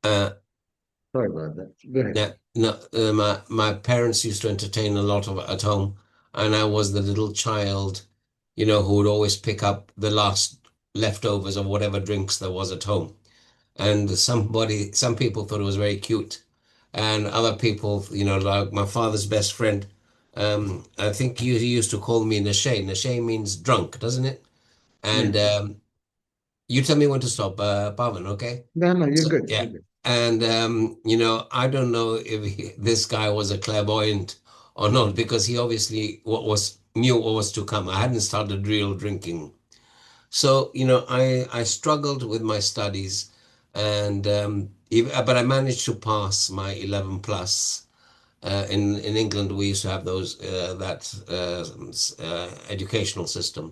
Uh, Sorry about that. Go ahead. yeah, no, my parents used to entertain a lot of at home, and I was the little child, who would always pick up the last leftovers of whatever drinks there was at home. And some people thought it was very cute, and other people, like my father's best friend, I think he used to call me Nashe. Nashe means drunk, doesn't it? Yeah. And you tell me when to stop, Pavan, okay? No, no, you're So good. yeah, You're good. and I don't know if this guy was a clairvoyant or not, because he obviously what was knew what was to come. I hadn't started real drinking, so I struggled with my studies, and but I managed to pass my 11 plus. In England, we used to have those that educational system.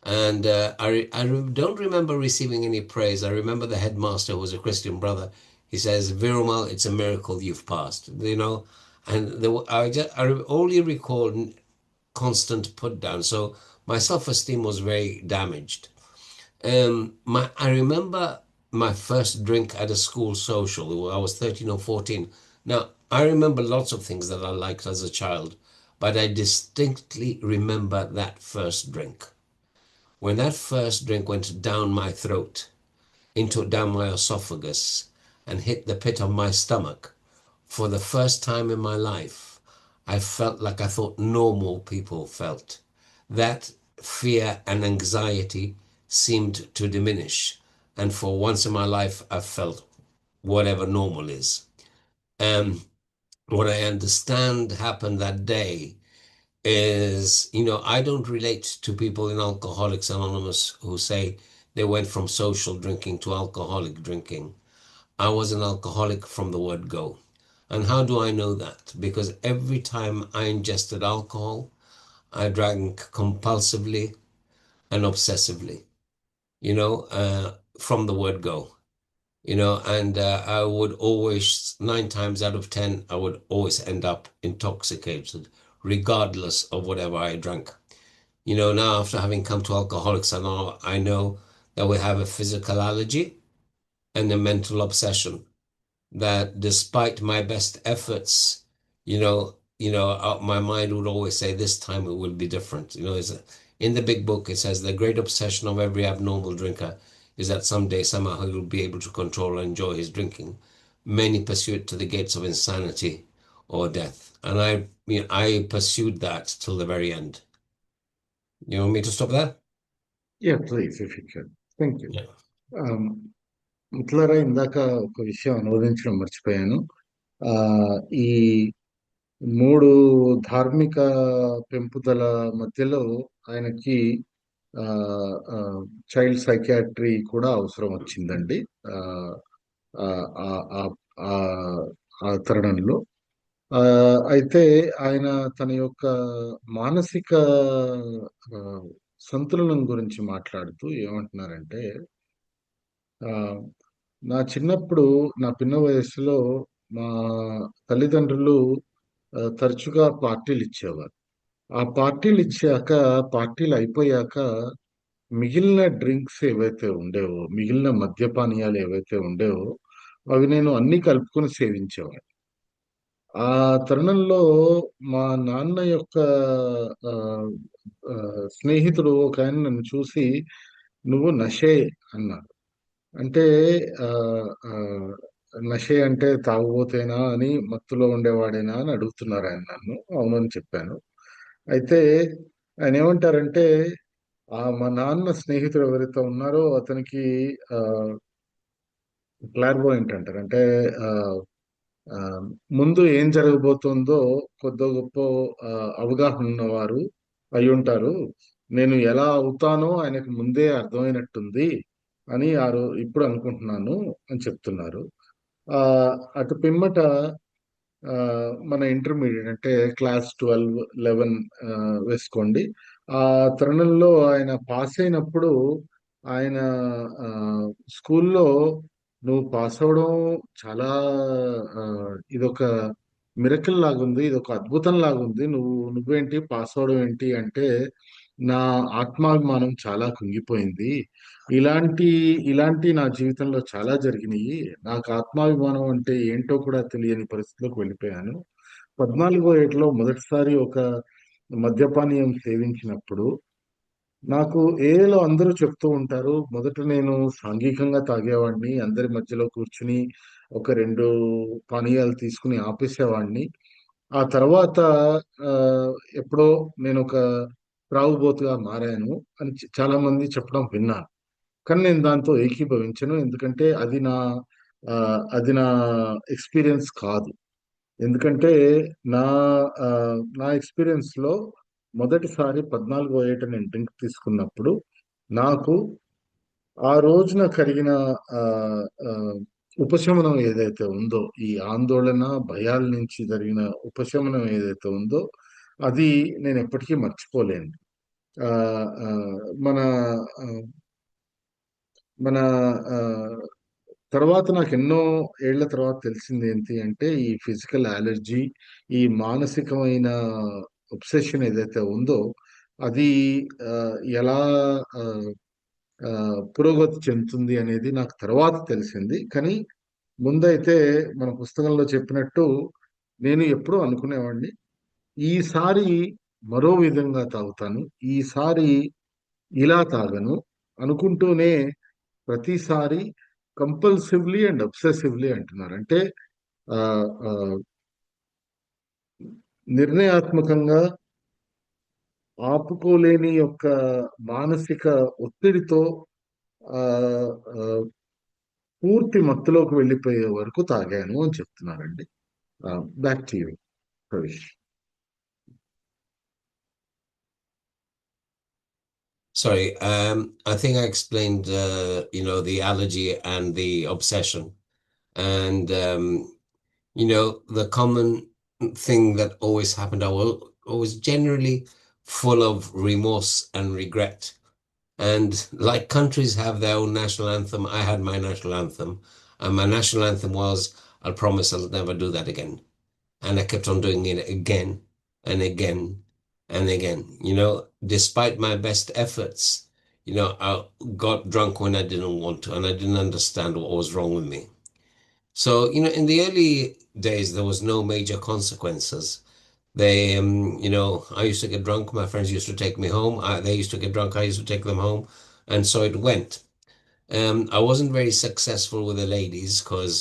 And don't remember receiving any praise. I remember the headmaster, who was a Christian brother. He says, Virumal, it's a miracle you've passed, And I only recall constant put down. So my self-esteem was very damaged. I remember my first drink at a school social. I was 13 or 14. Now, I remember lots of things that I liked as a child, but I distinctly remember that first drink. When that first drink went down my throat, down my esophagus, and hit the pit of my stomach, for the first time in my life, I felt like I thought normal people felt. That fear and anxiety seemed to diminish. And for once in my life, I felt whatever normal is. Um, what I understand happened that day is, I don't relate to people in Alcoholics Anonymous who say they went from social drinking to alcoholic drinking. I was an alcoholic from the word go. And how do I know that? Because every time I ingested alcohol, I drank compulsively and obsessively, from the word go, and I would always, 9 times out of 10, I would always end up intoxicated, regardless of whatever I drank. Now after having come to Alcoholics Anonymous, I know that we have a physical allergy and a mental obsession, that despite my best efforts, my mind would always say this time it will be different. In the big book, it says the great obsession of every abnormal drinker is that someday, somehow, he will be able to control and enjoy his drinking. Many pursue it to the gates of insanity or death. And I pursued that till the very end. You want me to stop there? Yeah, please, if you could. Thank you. Yeah. Um, మిత్రులారా ఇందాక ఒక విషయం అనువదించడం మర్చిపోయాను. ఆ, ఈ మూడు ధార్మిక పెంపుదల మధ్యలో ఆయనకి ఆ, ఆ, చైల్డ్ సైకియాట్రీ కూడా అవసరం వచ్చిందండి. ఆ, ఆ, ఆ, ఆ, ఆ ఆ తరుణంలో ఆ, అయితే ఆయన తన యొక్క మానసిక ఆ, సంతులనం గురించి మాట్లాడుతూ ఏమంటున్నారంటే, ఆ, నా చిన్నప్పుడు, నా పిన్న వయస్సులో మా తల్లిదండ్రులు తరచుగా పార్టీలు ఇచ్చేవారు. ఆ పార్టీలు ఇచ్చాక, పార్టీలు అయిపోయాక మిగిలిన డ్రింక్స్ ఏవైతే ఉండేవో, మిగిలిన మద్యపానీయాలు ఏవైతే ఉండేవో, అవి నేను అన్ని కలుపుకొని సేవించేవాడిని. ఆ తరుణంలో మా నాన్న యొక్క ఆ, ఆ, స్నేహితుడు ఒక ఆయన నన్ను చూసి, నువ్వు నషే అన్నారు. అంటే ఆ, ఆ, నషే అంటే తాగుబోతేనా అని, మత్తులో ఉండేవాడేనా అని అడుగుతున్నారు ఆయన నన్ను. అవునని చెప్పాను. అయితే ఆయన ఏమంటారంటే, మా నాన్న స్నేహితుడు ఎవరైతే ఉన్నారో అతనికి ఆ క్లార్వోయింట్ అంటారు. అంటే ఆ, ఆ, ముందు ఏం జరగబోతోందో కొద్దో గొప్ప ఆ, అవగాహన ఉన్నవారు అయి ఉంటారు. నేను ఎలా అవుతానో ఆయనకు ముందే అర్థమైనట్టుంది అని ఇప్పుడు అనుకుంటున్నాను అని చెప్తున్నారు. ఆ అటు పిమ్మట ఆ, మన ఇంటర్మీడియట్ అంటే క్లాస్ 12, 11 వేసుకోండి. ఆ తరుణంలో ఆయన పాస్ అయినప్పుడు ఆయన ఆ, స్కూల్లో, నువ్వు పాస్ అవడం చాలా ఆ, ఇదొక మిరకిల్ లాగుంది, ఇదొక అద్భుతం లాగుంది, నువ్వేంటి పాస్ అవడం ఏంటి అంటే, నా ఆత్మాభిమానం చాలా కుంగిపోయింది. ఇలాంటి ఇలాంటి నా జీవితంలో చాలా జరిగినాయి. నాకు ఆత్మాభిమానం అంటే ఏంటో కూడా తెలియని పరిస్థితిలోకి వెళ్ళిపోయాను. 14వ ఏటలో మొదటిసారి ఒక మద్యపానీయం సేవించినప్పుడు నాకు ఏలో అందరూ చెప్తూ ఉంటారు. మొదట నేను సాంఘికంగా తాగేవాడిని. అందరి మధ్యలో కూర్చుని ఒక 2 పానీయాలు తీసుకొని ఆపేసేవాడిని. ఆ తర్వాత ఆహ్, ఎప్పుడో నేనొక త్రాగుబోతుగా మారాను అని చాలామంది చెప్పడం విన్నాను. కానీ నేను దాంతో ఏకీభవించను. ఎందుకంటే అది నా ఎక్స్‌పీరియన్స్ కాదు. ఎందుకంటే నా ఎక్స్‌పీరియన్స్‌లో మొదటిసారి 14వ ఏట నేను డ్రింక్ తీసుకున్నప్పుడు నాకు ఆ రోజున కలిగిన ఆహ్, ఆహ్, ఉపశమనం ఏదైతే ఉందో, ఈ ఆందోళన, భయాల నుంచి జరిగిన ఉపశమనం ఏదైతే ఉందో, అది నేనెప్పటికీ మర్చిపోలేను. ఆహ్, ఆహ్, మన ఆహ్, మన ఆహ్, తర్వాత నాకెన్నో ఏళ్ల తర్వాత తెలిసిందేంటి అంటే, ఈ ఫిజికల్ అలర్జీ, ఈ మానసికమైన ఒబ్సెషన్ ఏదైతే ఉందో, అది ఎలా ఆహ్, పురోగతి చెందుతుంది అనేది నాకు తర్వాత తెలిసింది. కానీ ముందైతే మన పుస్తకంలో చెప్పినట్టు నేను ఎప్పుడూ అనుకునేవాడిని, ఈసారి మరో విధంగా తాగుతాను. ఈసారి ఇలా తాగను అనుకుంటూనే ప్రతిసారి కంపల్సివ్‌లీ అండ్ అబ్సెసివ్‌లీ అంటున్నారు. అంటే ఆహ్, ఆహ్, నిర్ణయాత్మకంగా ఆపుకోలేని యొక్క మానసిక ఒత్తిడితో ఆహ్, ఆహ్, పూర్తి మత్తులోకి వెళ్ళిపోయే వరకు తాగాను అని చెప్తున్నారండి. Back to you Praveesh. Sorry, I think I explained, the allergy and the obsession. And, the common thing that always happened, I was generally full of remorse and regret. And like countries have their own national anthem, I had my national anthem. And my national anthem was, "I promise I'll never do that again." And I kept on doing it again and again and again. Despite my best efforts, I got drunk when I didn't want to, and I didn't understand what was wrong with me. So, in the early days, there was no major consequences. I used to get drunk. My friends used to take me home. They used to get drunk. I used to take them home. And so it went. I wasn't very successful with the ladies because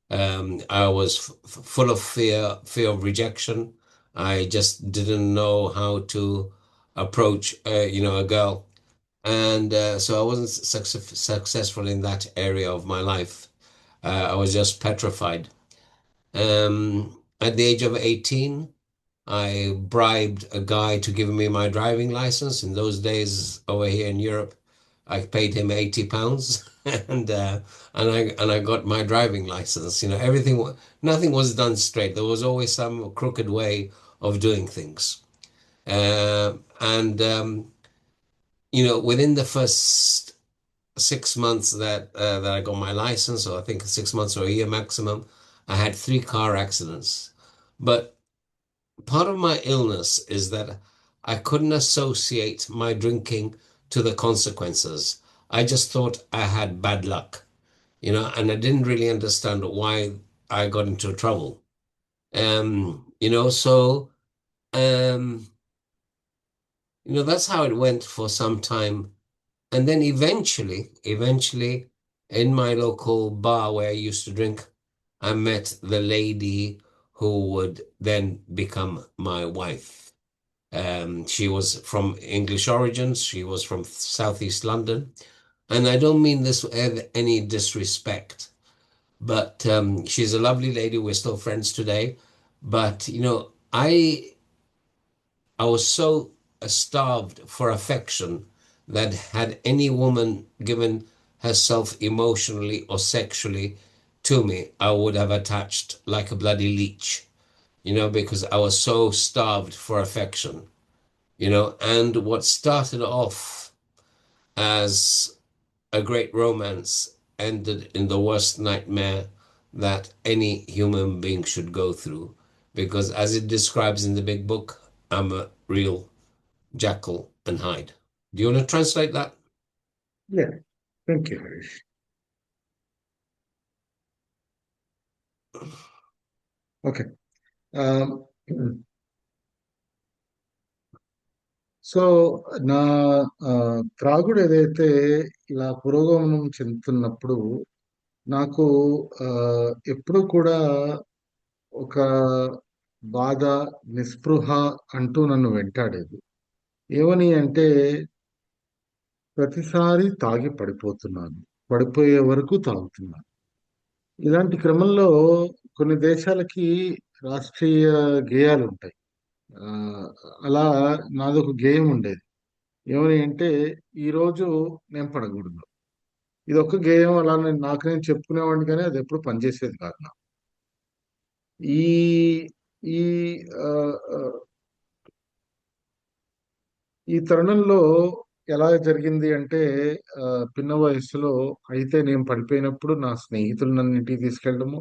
I was full of fear of rejection. I just didn't know how to approach, a girl, and so I wasn't successful in that area of my life. I was just petrified. At the age of 18, I bribed a guy to give me my driving license. In those days, over here in Europe, I paid him £80, and I got my driving license. Nothing was done straight. There was always some crooked way of doing things. And within the first 6 months that I got my license, or I think 6 months or a year maximum, I had 3 car accidents. But part of my illness is that I couldn't associate my drinking to the consequences. I just thought I had bad luck, and I didn't really understand why I got into trouble. So um, that's how it went for some time. And then eventually, in my local bar where I used to drink, I met the lady who would then become my wife. She was from English origins. She was from Southeast London. And I don't mean this with any disrespect, but she's a lovely lady. We're still friends today. But, I was so starved for affection that had any woman given herself emotionally or sexually to me, I would have attached like a bloody leech, because I was so starved for affection. And what started off as a great romance ended in the worst nightmare that any human being should go through. Because as it describes in the big book, I'm a real jackal and hide. Do you want to translate that? Yeah, thank you, Harish. Okay. ఆహ్, so, నా త్రాగుడు ఏదైతే ఇలా పురోగమనం చెందుతున్నప్పుడు నాకు ఎప్పుడూ కూడా ఒక బాధ, నిస్పృహ అంటూ నన్ను వెంటాడేది. ఏమని అంటే ప్రతిసారి తాగి పడిపోతున్నాను. పడిపోయే వరకు తాగుతున్నాను. ఇలాంటి క్రమంలో కొన్ని దేశాలకి రాష్ట్రీయ గేయాలుంటాయి. ఆహ్, అలా నాదొక గేయం ఉండేది. ఏమని అంటే, ఈరోజు నేను పడకూడదు. ఇదొక్క గేయం అలా నాకు నేను చెప్పుకునేవాడిని కానీ అదెప్పుడు పనిచేసేది కాదు నాకు. ఈ ఈ ఆహ్, ఆహ్, ఈ తరుణంలో ఎలా జరిగింది అంటే పిన్న వయస్సులో అయితే నేను పడిపోయినప్పుడు నా స్నేహితులు నన్ను ఇంటికి తీసుకెళ్ళడము,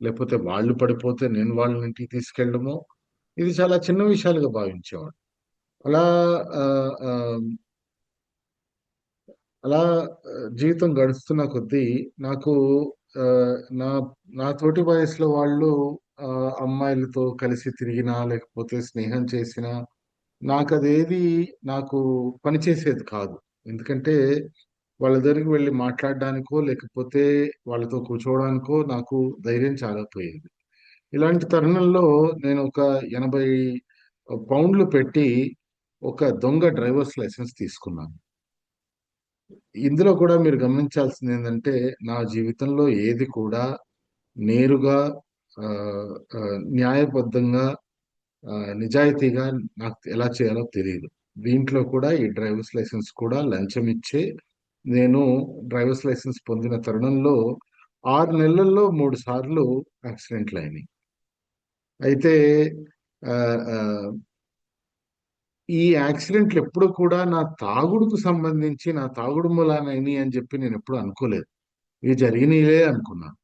లేకపోతే వాళ్ళు పడిపోతే నేను వాళ్ళని ఇంటికి తీసుకెళ్ళడము, ఇది చాలా చిన్న విషయాలుగా భావించేవాడిని. అలా ఆహ్, ఆహ్, అలా జీవితం గడుస్తున్న కొద్దీ నాకు ఆహ్, నా నా తోటి వయసులో వాళ్ళు అమ్మాయిలతో కలిసి తిరిగినా, లేకపోతే స్నేహం చేసినా నాకదేది నాకు పనిచేసేది కాదు. ఎందుకంటే, వాళ్ళ దగ్గరికి వెళ్లి మాట్లాడడానికో, లేకపోతే వాళ్ళతో కూర్చోవడానికో నాకు ధైర్యం చాలకపోయేది. ఇలాంటి తరుణంలో నేనొక 80 పౌండ్‌లు పెట్టి ఒక దొంగ డ్రైవర్స్ లైసెన్స్ తీసుకున్నాను. ఇందులో కూడా మీరు గమనించాల్సిందేందంటే, నా జీవితంలో ఏది కూడా నేరుగా న్యాయబద్ధంగా నిజాయితీగా నాకు ఎలా చేయాలో తెలీదు. దీంట్లో కూడా ఈ డ్రైవర్స్ లైసెన్స్ కూడా లంచం ఇచ్చే నేను డ్రైవర్స్ లైసెన్స్ పొందిన తరుణంలో 6 నెలల్లో 3 సార్లు యాక్సిడెంట్‌లయినాయి. అయితే ఆహ్, ఆహ్, ఈ యాక్సిడెంట్‌లు ఎప్పుడు కూడా నా తాగుడుకు సంబంధించి, నా తాగుడు మూలాన అయినయి అని చెప్పి నేనెప్పుడు అనుకోలేదు. ఇవి జరిగినయే అనుకున్నాను.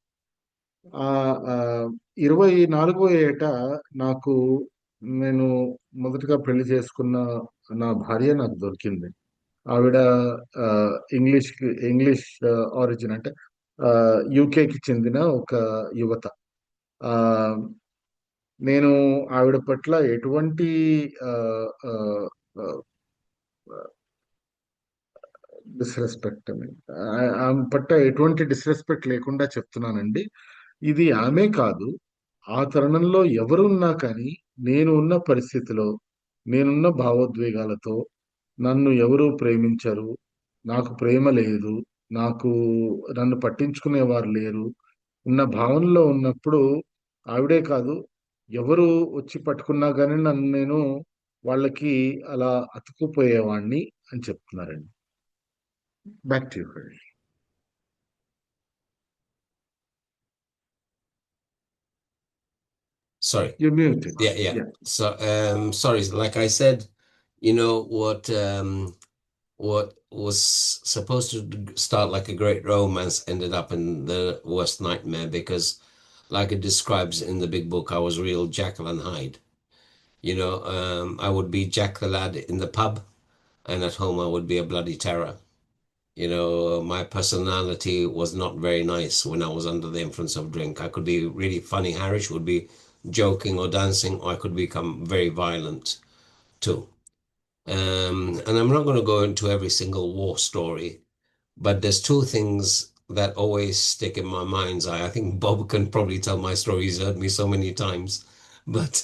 ఆహ్, 24 ఏట నాకు నేను మొదటగా పెళ్లి చేసుకున్న నా భార్య నాకు దొరికింది. ఆవిడ ఇంగ్లీష్ ఆరిజిన్ అంటే యూకేకి చెందిన ఒక యువత. ఆహ్, నేను ఆవిడ పట్ల ఎటువంటి ఆహ్, ఆహ్, ఆహ్, డిస్‌రెస్పెక్ట్ అని ఆమె పట్ల ఎటువంటి డిస్‌రెస్పెక్ట్ లేకుండా చెప్తున్నానండి. ఇది ఆమె కాదు. ఆ తరుణంలో ఎవరున్నా కానీ, నేను ఉన్న పరిస్థితిలో, నేనున్న భావోద్వేగాలతో నన్ను ఎవరు ప్రేమించరు. నాకు ప్రేమ లేదు. నాకు నన్ను పట్టించుకునేవారు లేరు. ఉన్న భావనలో ఉన్నప్పుడు ఆవిడే కాదు, ఎవరు వచ్చి పట్టుకున్నా గానీ నన్ను నేను వాళ్ళకి అలా అతుక్కుపోయేవాడిని అని చెప్తున్నారండి. Back to you Harish. Sorry. You muted. Yeah, yeah. Yeah! So, sorry. Like I said, what was supposed to start like a great romance ended up in the worst nightmare because, like it describes in the big book, I was real Jekyll and Hyde. I would be Jack the lad in the pub, and at home I would be a bloody terror. My personality was not very nice when I was under the influence of drink. I could be really funny, Harish would be joking or dancing, or I could become very violent too. And I'm not going to go into every single war story, but there's two things that always stick in my mind's eye. I think Bob can probably tell my story. He's heard me so many times. But,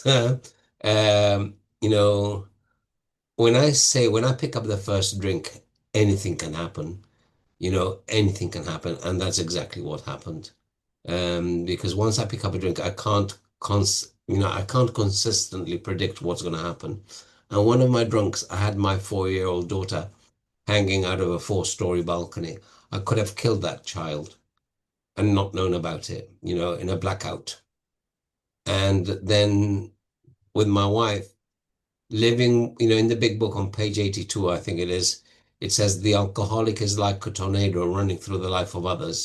you know, when I pick up the first drink, anything can happen. Anything can happen. And that's exactly what happened. Because once I pick up a drink, I can't consistently predict what's going to happen. And one of my drunks, I had my 4-year-old daughter hanging out of a 4-story balcony. I could have killed that child and not known about it, in a blackout. And then with my wife living, in the big book on page 82, I think it is, it says the alcoholic is like a tornado running through the life of others.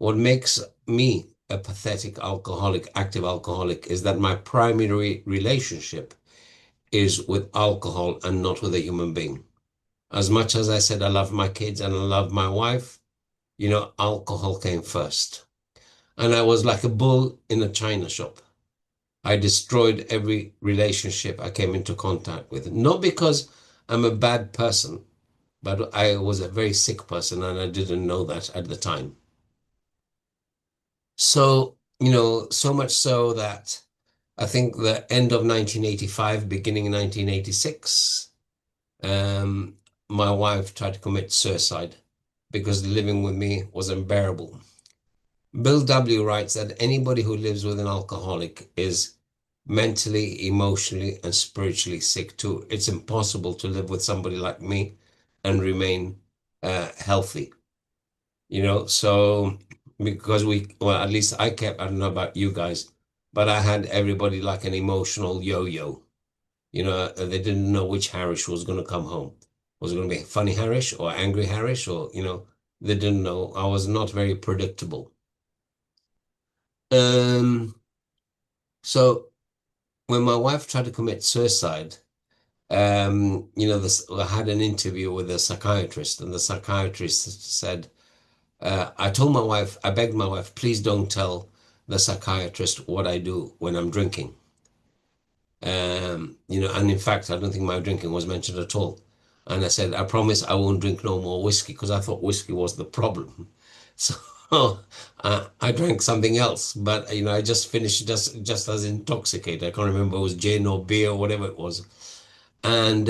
What makes me a pathetic alcoholic, active alcoholic, is that my primary relationship is with alcohol and not with a human being. As much as I said I love my kids and I love my wife, alcohol came first. And I was like a bull in a china shop. I destroyed every relationship I came into contact with. Not because I'm a bad person, but I was a very sick person and I didn't know that at the time. So, so much so that I think the end of 1985, beginning 1986, um, my wife tried to commit suicide because living with me was unbearable. Bill W. writes that anybody who lives with an alcoholic is mentally, emotionally, and spiritually sick too. It's impossible to live with somebody like me and remain healthy, So because well, at least I don't know about you guys, but I had everybody like an emotional yo-yo. They didn't know which Harish was going to come home. Was it going to be funny Harish or angry Harish or, they didn't know. I was not very predictable. Um, so when my wife tried to commit suicide, I had an interview with a psychiatrist, and the psychiatrist said, I begged my wife, please don't tell the psychiatrist what I do when I'm drinking. And in fact, I don't think my drinking was mentioned at all. And I said, I promise I won't drink no more whiskey because I thought whiskey was the problem. So I drank something else, but I just finished just as intoxicated. I can't remember if it was gin or beer or whatever it was. And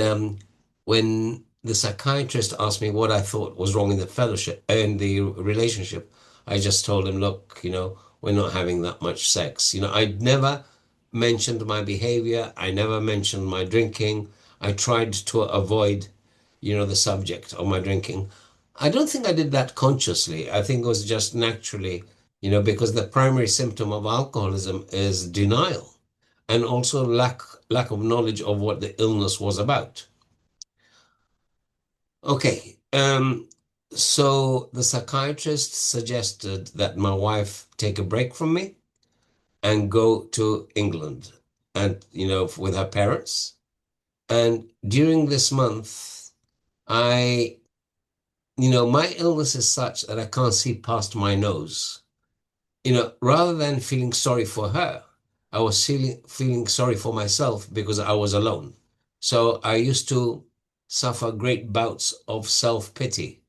when the psychiatrist asked me what I thought was wrong in the fellowship and the relationship, I just told him, look, we're not having that much sex. I'd never mentioned my behavior. I never mentioned my drinking. I tried to avoid, the subject of my drinking. I don't think I did that consciously. I think it was just naturally, because the primary symptom of alcoholism is denial and also lack of knowledge of what the illness was about. Okay, so the psychiatrist suggested that my wife take a break from me and go to England and with her parents. And during this month, I my illness is such that I can't see past my nose. Rather than feeling sorry for her, I was feeling sorry for myself because I was alone. So I used to suffer great bouts of self-pity,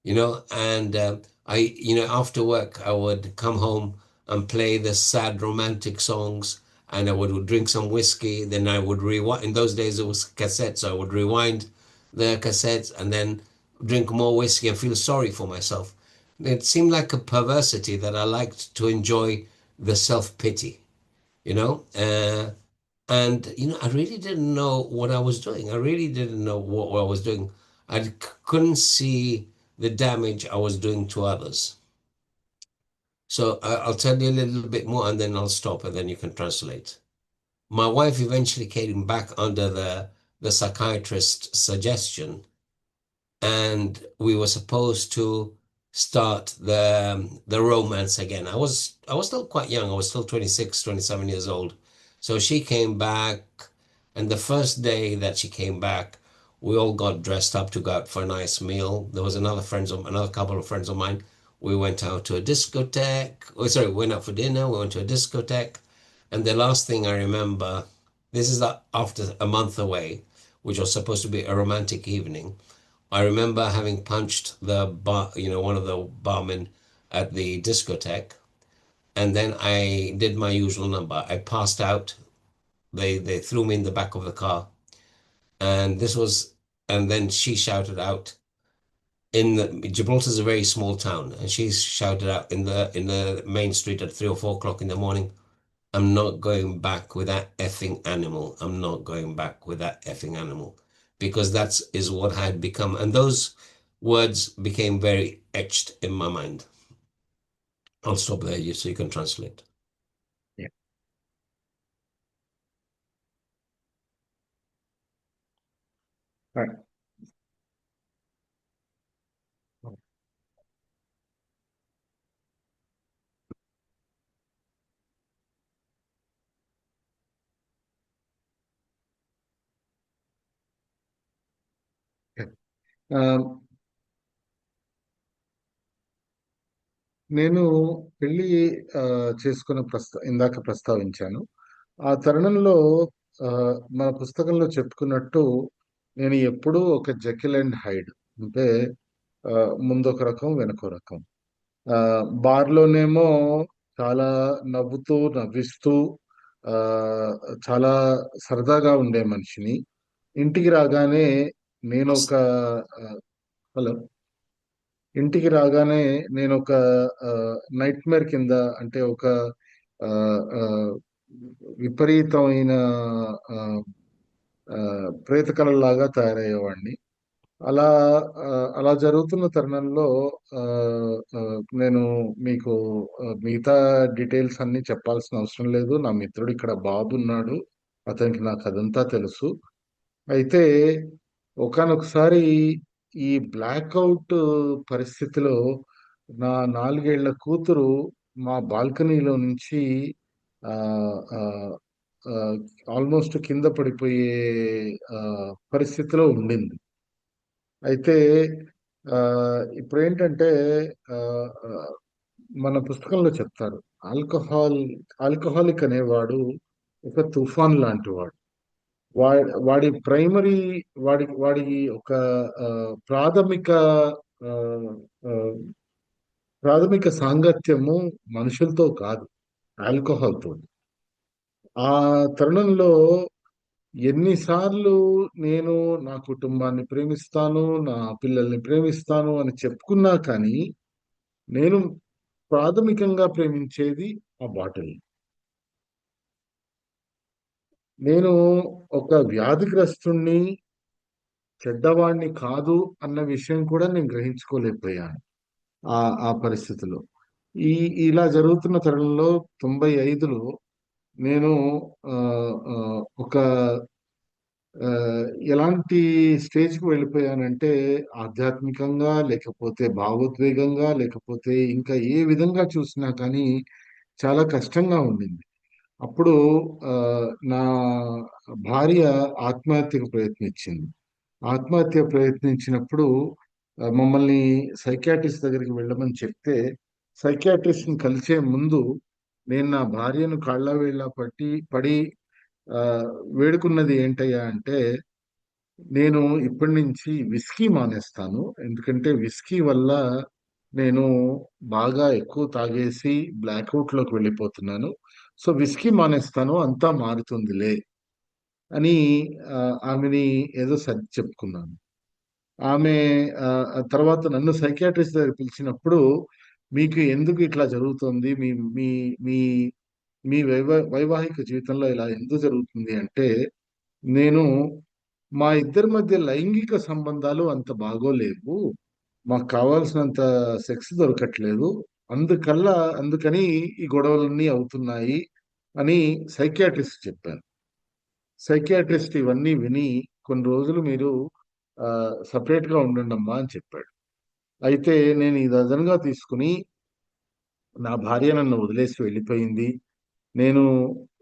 and after work, I would come home and play the sad romantic songs, and I would drink some whiskey. Then I would rewind. In those days, it was cassettes, so I would rewind the cassettes and then drink more whiskey and feel sorry for myself. It seemed like a perversity that I liked to enjoy the self-pity, you know. And I really didn't know what I was doing. I really didn't know what I was doing. Couldn't see the damage I was doing to others. So I'll tell you a little bit more and then I'll stop and then you can translate. My wife eventually came back under the psychiatrist's suggestion, and we were supposed to start the romance again. I was still quite young. I was still 26, 27 years old. So she came back, and the first day that she came back, we all got dressed up to go out for a nice meal. There was another couple of friends of mine. We went out to a discotheque. Oh, sorry, we went out for dinner. We went to a discotheque. And the last thing I remember, this is after a month away, which was supposed to be a romantic evening. I remember having punched the bar, one of the barmen at the discotheque, and then I did my usual number. I passed out. They threw me in the back of the car, and and then she shouted out Gibraltar is a very small town, and she shouted out in the main street at 3 or 4 o'clock in the morning. I'm not going back with that effing animal. I'm not going back with that effing animal. Because that is what I had become. And those words became very etched in my mind. I'll stop there so you can translate. Yeah. Right. ఆ, నేను పెళ్లి ఆ, చేసుకున్న ఇందాక ప్రస్తావించాను. ఆ తరుణంలో ఆ, మన పుస్తకంలో చెప్పుకున్నట్టు నేను ఎప్పుడూ ఒక జెకిల్ అండ్ హైడ్, అంటే ఆ, ముందొక రకం వెనకో రకం. ఆ, బార్లోనేమో చాలా నవ్వుతూ నవ్విస్తూ ఆ, చాలా సరదాగా ఉండే మనిషిని. ఇంటికి రాగానే నేను ఒక ఆ, హలో, ఇంటికి రాగానే నేను ఒక నైట్ మేర్ కింద, అంటే ఒక ఆ, ఆ, విపరీతమైన ఆ, ఆ, ప్రేత కళలాగా తయారయ్యేవాడిని. అలా ఆ, అలా జరుగుతున్న తరుణంలో ఆ, ఆ, నేను మీకు మిగతా డీటెయిల్స్ అన్ని చెప్పాల్సిన అవసరం లేదు. నా మిత్రుడు ఇక్కడ బాబు ఉన్నాడు, అతనికి నాకు అదంతా తెలుసు. అయితే ఒకానొకసారి ఈ బ్లాక్అవుట్ పరిస్థితిలో నా 4 ఏళ్ల కూతురు మా బాల్కనీలో నుంచి ఆ, ఆ, ఆ, ఆల్మోస్ట్ కింద పడిపోయే ఆ, పరిస్థితిలో ఉండింది. అయితే ఆ, ఇప్పుడు ఏంటంటే ఆ, ఆ, మన పుస్తకంలో చెప్తారు, ఆల్కహాల్ ఆల్కహాలిక్ అనేవాడు ఒక తుఫాన్ లాంటి వాడు. వాడి ప్రైమరీ, వాడి ఒక ఆ, ప్రాథమిక ఆ, ఆ, ప్రాథమిక సాంగత్యము మనుషులతో కాదు, ఆల్కహాల్ తో. ఆ తరుణంలో ఎన్నిసార్లు నేను నా కుటుంబాన్ని ప్రేమిస్తాను, నా పిల్లల్ని ప్రేమిస్తాను అని చెప్పుకున్నా కానీ నేను ప్రాథమికంగా ప్రేమించేది ఆ బాటిల్. నేను ఒక వ్యాధిగ్రస్తుణ్ణి, చెడ్డవాణ్ణి కాదు అన్న విషయం కూడా నేను గ్రహించుకోలేకపోయాను ఆ ఆ పరిస్థితిలో. ఈ ఇలా జరుగుతున్న తరుణంలో 95లో నేను ఆ, ఆ, ఒక ఆ, ఎలాంటి స్టేజ్కి వెళ్ళిపోయానంటే, ఆధ్యాత్మికంగా లేకపోతే భావోద్వేగంగా లేకపోతే ఇంకా ఏ విధంగా చూసినా కానీ చాలా కష్టంగా ఉండింది. అప్పుడు ఆ, నా భార్య ఆత్మహత్యకు ప్రయత్నించింది. ఆత్మహత్య ప్రయత్నించినప్పుడు మమ్మల్ని సైకాట్రిస్ట్ దగ్గరికి వెళ్ళమని చెప్తే, సైకాట్రిస్ట్ని కలిసే ముందు నేను నా భార్యను కాళ్ళ వేళ్ళ పడి ఆ, వేడుకున్నది ఏంటయ్యా అంటే, నేను ఇప్పటి నుంచి విస్కీ మానేస్తాను. ఎందుకంటే విస్కీ వల్ల నేను బాగా ఎక్కువ తాగేసి బ్లాక్అవుట్ లోకి వెళ్ళిపోతున్నాను. సో విస్కీ మానేస్తాను, అంతా మారుతుందిలే అని ఆ, ఆమెని ఏదో సర్ది చెప్పుకున్నాను. ఆమె ఆ తర్వాత నన్ను సైకియాట్రిస్ట్ దగ్గర పిలిచినప్పుడు, మీకు ఎందుకు ఇట్లా జరుగుతుంది, మీ మీ మీ మీ వైవాహిక జీవితంలో ఇలా ఎందుకు జరుగుతుంది అంటే, నేను మా ఇద్దరి మధ్య లైంగిక సంబంధాలు అంత బాగోలేవు, మాకు కావాల్సినంత సెక్స్ దొరకట్లేదు, అందుకని ఈ గొడవలన్నీ అవుతున్నాయి అని సైకియాట్రిస్ట్ చెప్పాను. సైకియాట్రిస్ట్ ఇవన్నీ విని, కొన్ని రోజులు మీరు సపరేట్ గా ఉండండి అమ్మా అని చెప్పాడు. అయితే నేను ఇది అదనుగా తీసుకుని, నా భార్య నన్ను వదిలేసి వెళ్ళిపోయింది, నేను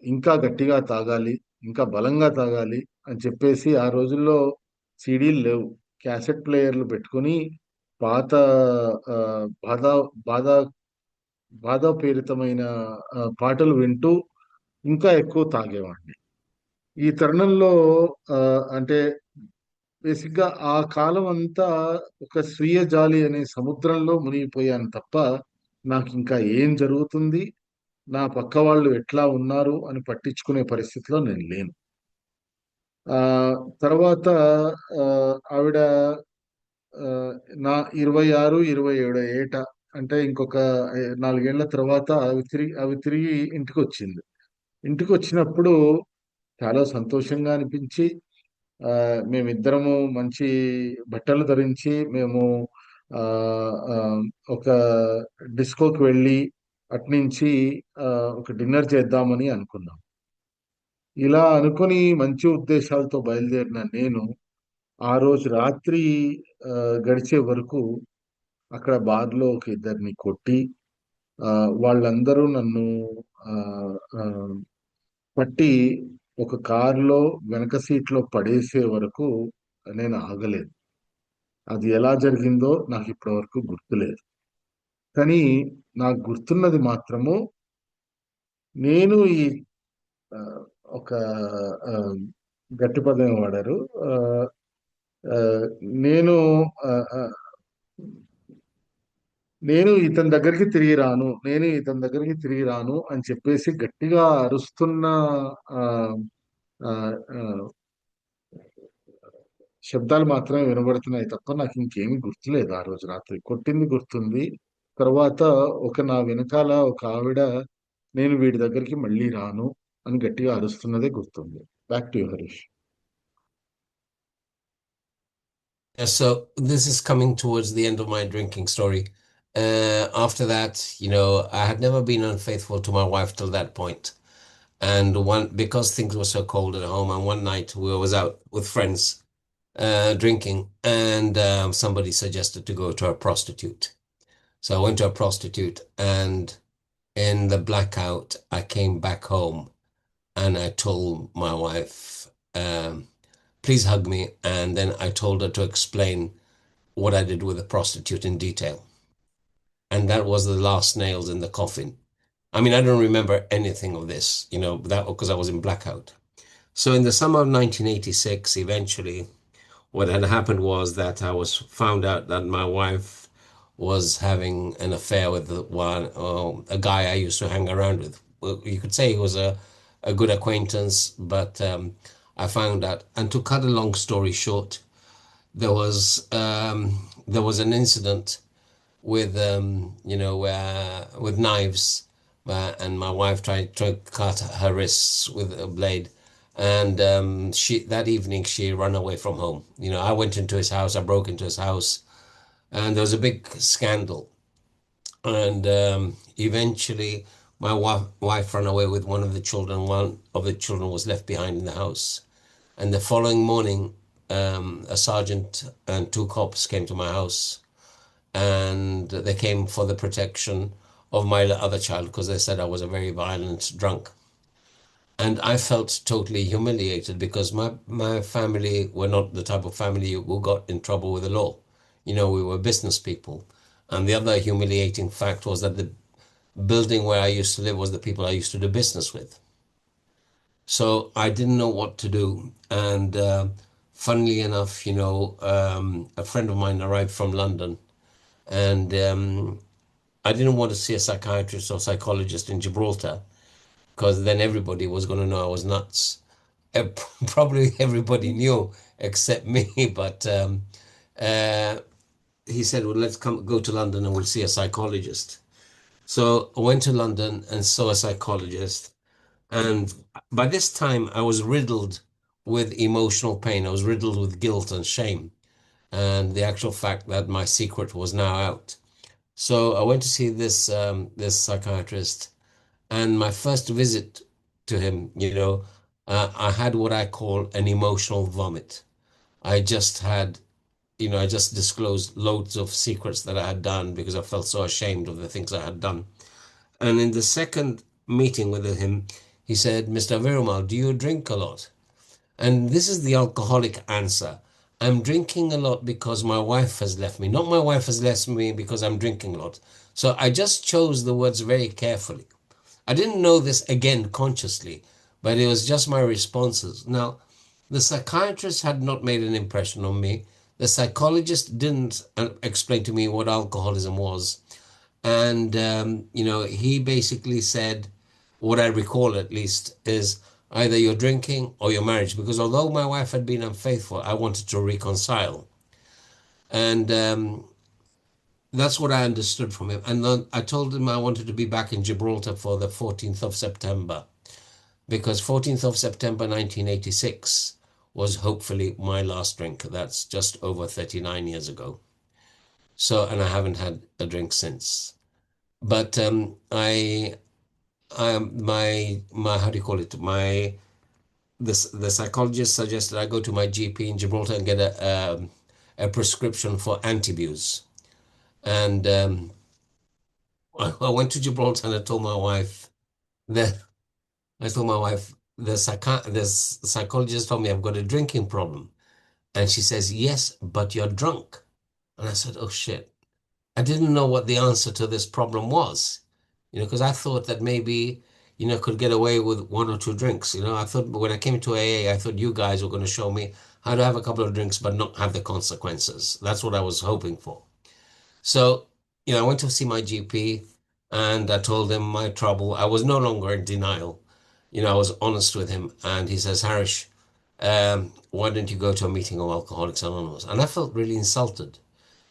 ఇంకా గట్టిగా తాగాలి, ఇంకా బలంగా తాగాలి అని చెప్పేసి, ఆ రోజుల్లో సీడీలు లేవు, క్యాసెట్ ప్లేయర్లు పెట్టుకుని పాత ఆ, బాధ బాధ బాధాపీడితమైన పాటలు వింటూ ఇంకా ఎక్కువ తాగేవాడిని. ఈ తరుణంలో ఆ, అంటే బేసిక్ గా ఆ కాలం అంతా ఒక స్వీయ జాలి అనే సముద్రంలో మునిగిపోయాను తప్ప, నాకు ఇంకా ఏం జరుగుతుంది, నా పక్క వాళ్ళు ఎట్లా ఉన్నారు అని పట్టించుకునే పరిస్థితిలో నేను లేను. ఆ తర్వాత ఆ, ఆవిడ ఆ, నా 26, 27 ఏట, అంటే ఇంకొక 4 ఏళ్ల తర్వాత అవి తిరిగి ఇంటికి వచ్చింది. ఇంటికి వచ్చినప్పుడు చాలా సంతోషంగా అనిపించి, ఆ, మేమిద్దరము మంచి బట్టలు ధరించి మేము ఆ, ఆ, ఒక డిస్కోకి వెళ్ళి అట్నుంచి ఆ, ఒక డిన్నర్ చేద్దామని అనుకున్నాం. ఇలా అనుకుని మంచి ఉద్దేశాలతో బయలుదేరిన నేను ఆ రోజు రాత్రి ఆ, గడిచే వరకు అక్కడ బార్లో ఒక ఇద్దరిని కొట్టి, ఆ, వాళ్ళందరూ నన్ను ఆ, ఆ, పట్టి ఒక కారులో వెనక సీట్లో పడేసే వరకు నేను ఆగలేదు. అది ఎలా జరిగిందో నాకు ఇప్పటివరకు గుర్తులేదు. కానీ నాకు గుర్తున్నది మాత్రము, నేను ఈ ఆ, ఒక ఆ, గట్టి పదం వాడారు. ఆ, ఆ, నేను ఆ, ఆ, నేను ఇతని దగ్గరికి తిరిగి రాను అని చెప్పేసి గట్టిగా అరుస్తున్న ఆ, ఆ, ఆ, శబ్దాలు మాత్రమే వినబడుతున్నాయి తప్ప నాకు ఇంకేమీ గుర్తులేదు. ఆ రోజు రాత్రి కొట్టింది గుర్తుంది. తర్వాత నా వెనకాల ఒక ఆవిడ, నేను వీడి దగ్గరికి మళ్ళీ రాను అని గట్టిగా అరుస్తున్నదే గుర్తుంది. Back to you, Harish. So this is coming towards the end of my drinking story. After that, I had never been unfaithful to my wife till that point. And because things were so cold at home, and one night we was out with friends, drinking, and somebody suggested to go to a prostitute. So I went to a prostitute, and in the blackout, I came back home and I told my wife, please hug me. And then I told her to explain what I did with the prostitute in detail. And that was the last nails in the coffin. I mean, I don't remember anything of this, that because I was in blackout. So in the summer of 1986, eventually, what had happened was that I was found out that my wife was having an affair with a guy I used to hang around with. Well, you could say he was a good acquaintance, but I found out. And to cut a long story short, there was an incident with with knives, and my wife tried to cut her wrists with a blade, and she that evening she ran away from home. I went into his house, I broke into his house, and there was a big scandal, and eventually my wife ran away with one of the children. One of the children was left behind in the house, and the following morning, a sergeant and two cops came to my house, and they came for the protection of my other child because they said I was a very violent drunk. And I felt totally humiliated because my family were not the type of family who got in trouble with the law. We were business people. And the other humiliating fact was that the building where I used to live was the people I used to do business with. So I didn't know what to do. And funnily enough, a friend of mine arrived from London, and I didn't want to see a psychiatrist or psychologist in Gibraltar because then everybody was going to know I was nuts. Probably everybody knew except me, but uh, he said, "Well, let's go to London and we'll see a psychologist." So I went to London and saw a psychologist, and by this time I was riddled with emotional pain. I was riddled with guilt and shame, and the actual fact that my secret was now out. So I went to see this psychiatrist, and my first visit to him, I had what I call an emotional vomit. I just had, I just disclosed loads of secrets that I had done because I felt so ashamed of the things I had done. And in the second meeting with him, he said, "Mr. Virumal, do you drink a lot?" And this is the alcoholic answer. I'm drinking a lot because my wife has left me. Not my wife has left me because I'm drinking a lot. So I just chose the words very carefully. I didn't know this again consciously, but it was just my responses. Now, the psychiatrist had not made an impression on me. The psychologist didn't explain to me what alcoholism was. And, he basically said, what I recall at least, is either you're drinking or your marriage. Because although my wife had been unfaithful, I wanted to reconcile. And that's what I understood from him. And then I told him I wanted to be back in Gibraltar for the 14th of September, because 14th of September 1986 was hopefully my last drink. That's just over 39 years ago. So, and I haven't had a drink since. But my how do you call it? The psychologist suggested I go to my GP in Gibraltar and get a prescription for antibuse. And I went to Gibraltar and that I told my wife the psychologist told me I've got a drinking problem, and she says, "Yes, but you're drunk." And I said, oh shit. I didn't know what the answer to this problem was, because I thought that maybe, could get away with one or two drinks. I thought when I came to AA, I thought you guys were going to show me how to have a couple of drinks but not have the consequences. That's what I was hoping for. So, I went to see my GP and I told him my trouble. I was no longer in denial. I was honest with him. And he says, Harish, why don't you go to a meeting of Alcoholics Anonymous? And I felt really insulted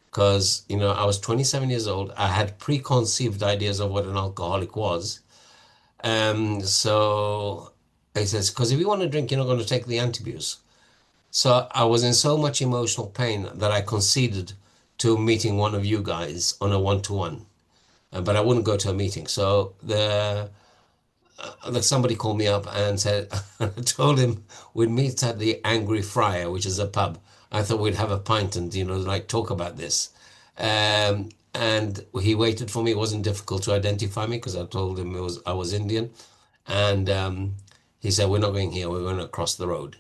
because, I was 27 years old. I had preconceived ideas of what an alcoholic was. So he says, because if you want to drink, you're not going to take the antabuse. So I was in so much emotional pain that I conceded to meeting one of you guys on a one-to-one, but I wouldn't go to a meeting. So somebody called me up and said, I told him we'd meet at the Angry Friar, which is a pub. I thought we'd have a pint and, like talk about this. And he waited for me. It wasn't difficult to identify me because I told him I was Indian. And he said, we're not going here. We're going to cross the road.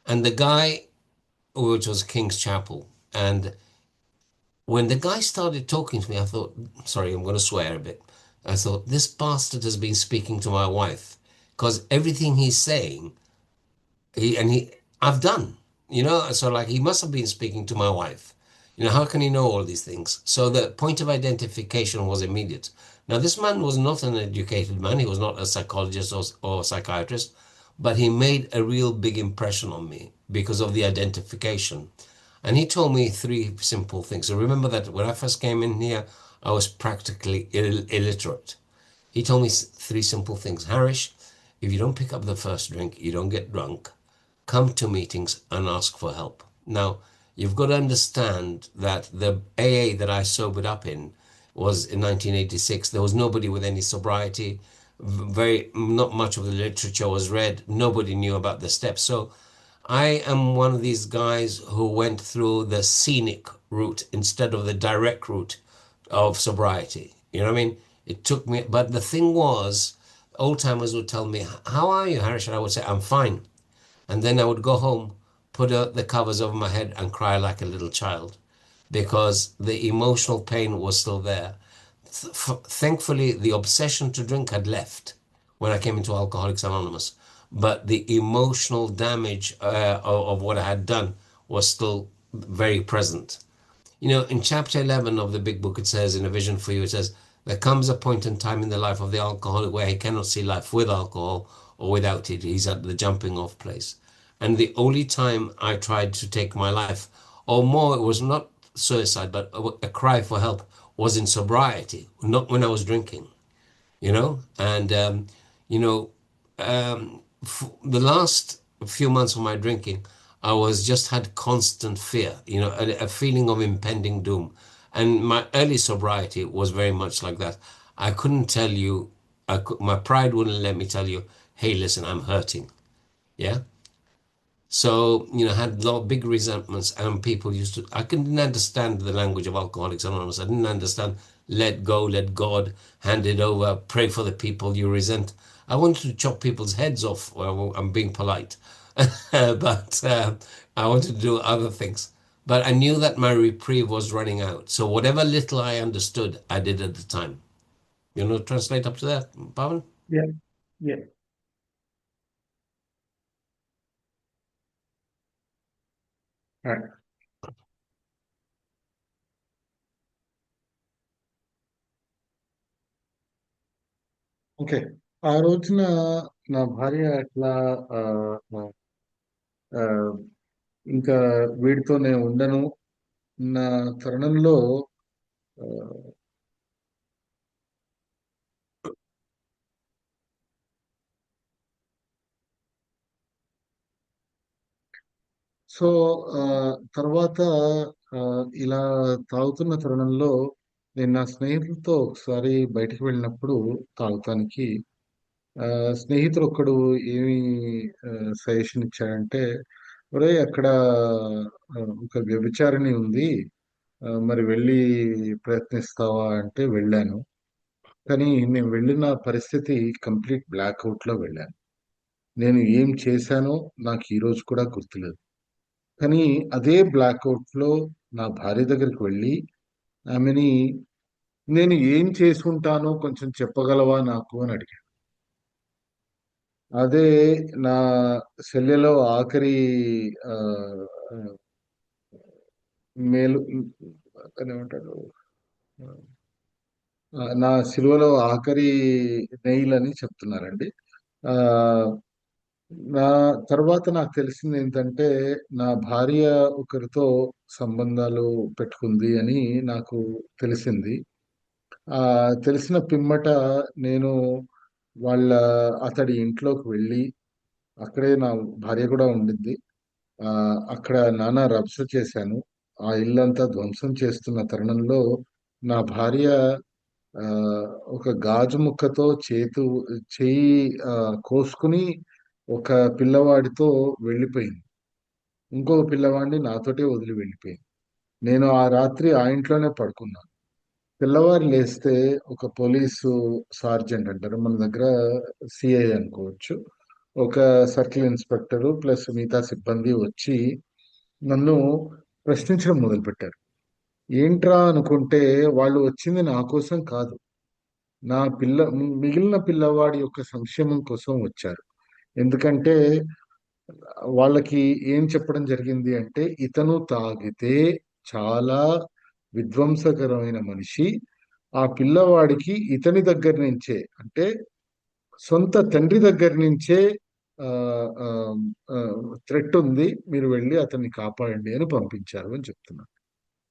And the guy, which was King's Chapel, and when the guy started talking to me, I thought, sorry, I'm going to swear a bit. I thought, this bastard has been speaking to my wife because everything he's saying, he and he, I've done, so like he must have been speaking to my wife. How can he know all these things? So the point of identification was immediate. Now, this man was not an educated man. He was not a psychologist or psychiatrist, but he made a real big impression on me because of the identification. And he told me three simple things. So remember that when I first came in here, I was practically illiterate. He told me three simple things. Harish, if you don't pick up the first drink, you don't get drunk, come to meetings and ask for help. Now, you've got to understand that the AA that I sobered up in was in 1986. There was nobody with any sobriety. Not much of the literature was read. Nobody knew about the steps. So I am one of these guys who went through the scenic route instead of the direct route of sobriety. You know what I mean? It took me, but the thing was, old timers would tell me, how are you, Harish? And I would say, I'm fine. And then I would go home, put the covers over my head and cry like a little child because the emotional pain was still there. Thankfully, the obsession to drink had left when I came into Alcoholics Anonymous, but the emotional damage of what I had done was still very present. In chapter 11 of the big book, it says, in A Vision for You, it says, there comes a point in time in the life of the alcoholic where he cannot see life with alcohol or without it. He's at the jumping off place. And the only time I tried to take my life, or more, it was not suicide, but a cry for help, was in sobriety, not when I was drinking, And, you know, the last few months of my drinking, I was just had constant fear, a feeling of impending doom. And my early sobriety was very much like that. I couldn't tell you, my pride wouldn't let me tell you, hey, listen, I'm hurting. Yeah. So, had a lot of big resentments, and people used to, I couldn't understand the language of Alcoholics Anonymous. I didn't understand let go, let God, hand it over, pray for the people you resent. I wanted to chop people's heads off. Well, I'm being polite, but I wanted to do other things. But I knew that my reprieve was running out. So whatever little I understood, I did at the time. Translate up to that, Pavan? Yeah, yeah. Right. Okay. ఆ రోజున నా భార్య అట్లా ఆహ్, ఆహ్, ఆహ్, ఇంకా వీడితో నేను ఉండను నా తరుణంలో ఆహ్, సో, తర్వాత ఇలా తాగుతున్న తరుణంలో నేను నా స్నేహితులతో ఒకసారి బయటికి వెళ్ళినప్పుడు తాగటానికి స్నేహితుడొక్కడు ఏమి సజెషన్ ఇచ్చాడంటే, "ఒరేయ్! అక్కడ ఒక వ్యభిచారిణి ఉంది. మరి వెళ్లి ప్రయత్నిస్తావా?" అంటే వెళ్ళాను. కానీ నేను వెళ్ళిన పరిస్థితి కంప్లీట్ బ్లాకౌట్‌లో వెళ్ళాను. నేను ఏం చేశానో నాకు ఈరోజు కూడా గుర్తులేదు. కానీ అదే బ్లాకౌట్‌లో నా భార్య దగ్గరికి వెళ్ళి ఆమెని, నేను ఏం చేసుంటానో కొంచెం చెప్పగలవా నాకు అని అడిగాను. అదే నా శల్యలో ఆఖరి ఆ, ఆ, మేలు అతను ఏమంటాడు, నా సిలువలో ఆఖరి నెయిల్ అని చెప్తున్నారండి. ఆ నా తర్వాత నాకు తెలిసింది ఏంటంటే, నా భార్య ఒకరితో సంబంధాలు పెట్టుకుంది అని నాకు తెలిసింది. ఆ తెలిసిన పిమ్మట నేను వాళ్ళ అతడి ఇంట్లోకి వెళ్ళి, అక్కడే నా భార్య కూడా ఉండింది. అక్కడ నానా రభస చేశాను. ఆ ఇల్లంతా ధ్వంసం చేస్తున్న తరుణంలో నా భార్య ఆ, ఒక గాజు ముక్కతో చెయ్యి కోసుకుని ఒక పిల్లవాడితో వెళ్ళిపోయింది. ఇంకొక పిల్లవాడిని నాతోటే వదిలి వెళ్ళిపోయింది. నేను ఆ రాత్రి ఆ ఇంట్లోనే పడుకున్నాను. పిల్లవారు లేస్తే ఒక పోలీసు సార్జెంట్ అంటారు మన దగ్గర, సిఐ అనుకోవచ్చు, ఒక సర్కిల్ ఇన్స్పెక్టరు ప్లస్ మిగతా సిబ్బంది వచ్చి నన్ను ప్రశ్నించడం మొదలుపెట్టారు. ఏంట్రా అనుకుంటే, వాళ్ళు వచ్చింది నా కోసం కాదు, నా మిగిలిన పిల్లవాడి యొక్క సంక్షేమం కోసం వచ్చారు. ఎందుకంటే వాళ్ళకి ఏం చెప్పడం జరిగింది అంటే, ఇతను తాగితే చాలా విధ్వంసకరమైన మనిషి, ఆ పిల్లవాడికి ఇతని దగ్గర నుంచే, అంటే సొంత తండ్రి దగ్గర నుంచే ఆ, ఆ, ఆ, థ్రెట్ ఉంది, మీరు వెళ్ళి అతన్ని కాపాడండి అని పంపించారు అని చెప్తున్నారు.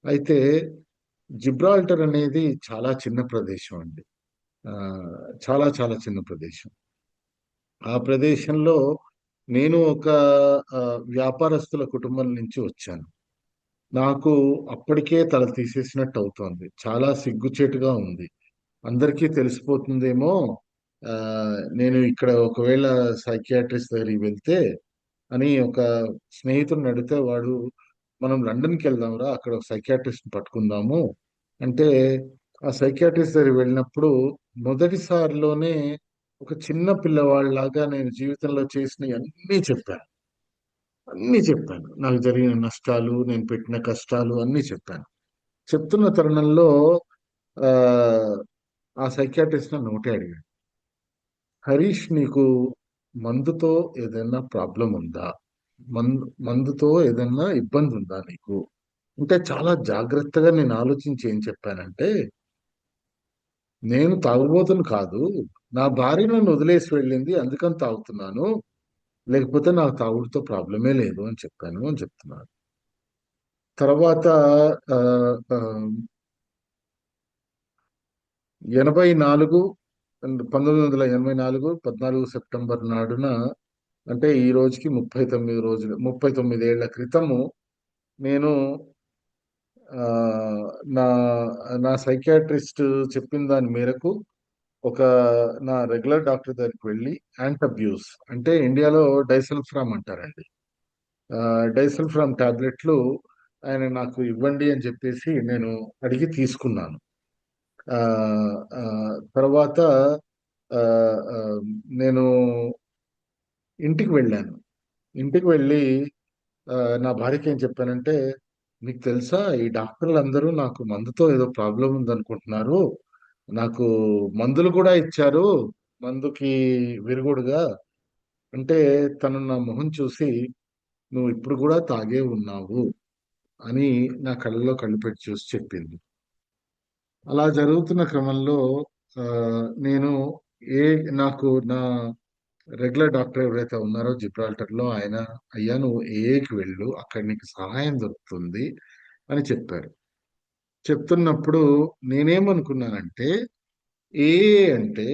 అయితే జిబ్రాల్టర్ అనేది చాలా చిన్న ప్రదేశం అండి. ఆ, చాలా చాలా చిన్న ప్రదేశం. ఆ ప్రదేశంలో నేను ఒక ఆ, వ్యాపారస్తుల కుటుంబం నుంచి వచ్చాను. నాకు అప్పటికే తల తీసేసినట్టు అవుతోంది. చాలా సిగ్గుచేటుగా ఉంది. అందరికీ తెలిసిపోతుందేమో. ఆ, నేను ఇక్కడ ఒకవేళ సైకియాట్రిస్ట్ దగ్గరికి వెళ్తే అని ఒక స్నేహితుడిని అడిగితే, వాడు మనం లండన్కి వెళ్దాంరా, అక్కడ ఒక సైకియాట్రిస్ట్ పట్టుకుందాము అంటే, ఆ సైకియాట్రిస్ట్ దగ్గరికి వెళ్ళినప్పుడు మొదటిసారిలోనే ఒక చిన్న పిల్లవాడిలాగా నేను జీవితంలో చేసిన అన్నీ చెప్పాను. నాకు జరిగిన నష్టాలు, నేను పెట్టిన కష్టాలు అన్నీ చెప్పాను. చెప్తున్న తరుణంలో ఆ ఆ సైకియాట్రిస్ట్ నన్ను ఒకటే అడిగాడు. హరీష్, నీకు మందుతో ఏదైనా ప్రాబ్లం ఉందా? మందుతో ఏదైనా ఇబ్బంది ఉందా నీకు? అంటే చాలా జాగ్రత్తగా నేను ఆలోచించి ఏం చెప్పానంటే, నేను తాగుబోతుని కాదు, నా భార్య నన్ను వదిలేసి వెళ్ళింది అందుకని తాగుతున్నాను, లేకపోతే నాకు తాగుడుతో ప్రాబ్లమే లేదు అని చెప్పాను అని చెప్తున్నాను. తర్వాత ఆ, ఆ, 84 1984 14 సెప్టెంబర్ నాడున, అంటే ఈ రోజుకి 39 ఏళ్ల క్రితము నేను ఆ, నా నా సైకియాట్రిస్ట్ చెప్పిన దాని మేరకు ఒక నా రెగ్యులర్ డాక్టర్ దగ్గరికి వెళ్ళి, యాంటబ్యూస్ అంటే ఇండియాలో డైసల్ఫ్రామ్ అంటారండి, ఆ, డైసల్ఫ్రామ్ టాబ్లెట్లు ఆయన నాకు ఇవ్వండి అని చెప్పేసి నేను అడిగి తీసుకున్నాను. ఆ, ఆ, తర్వాత ఆ, ఆ, నేను ఇంటికి వెళ్ళాను. ఇంటికి వెళ్ళి ఆ, నా భార్యకి ఏం చెప్పానంటే, మీకు తెలుసా, ఈ డాక్టర్లు అందరూ నాకు మందుతో ఏదో ప్రాబ్లం ఉందనుకుంటున్నారు, నాకు మందులు కూడా ఇచ్చారు మందుకి విరుగుడుగా. అంటే తను నా మొహం చూసి, నువ్వు ఇప్పుడు కూడా తాగే ఉన్నావు అని నా కళ్ళలో కళ్ళు పెట్టి చూసి చెప్పింది. అలా జరుగుతున్న క్రమంలో ఆ, నేను ఏ నాకు నా రెగ్యులర్ డాక్టర్ ఎవరైతే ఉన్నారో జిబ్రాల్టర్ లో, ఆయన, అయ్యా నువ్వు ఏకి వెళ్ళు, అక్కడ నీకు సహాయం దొరుకుతుంది అని చెప్పారు. చెప్తున్నప్పుడు నేనేమనుకున్నానంటే, ఏ అంటే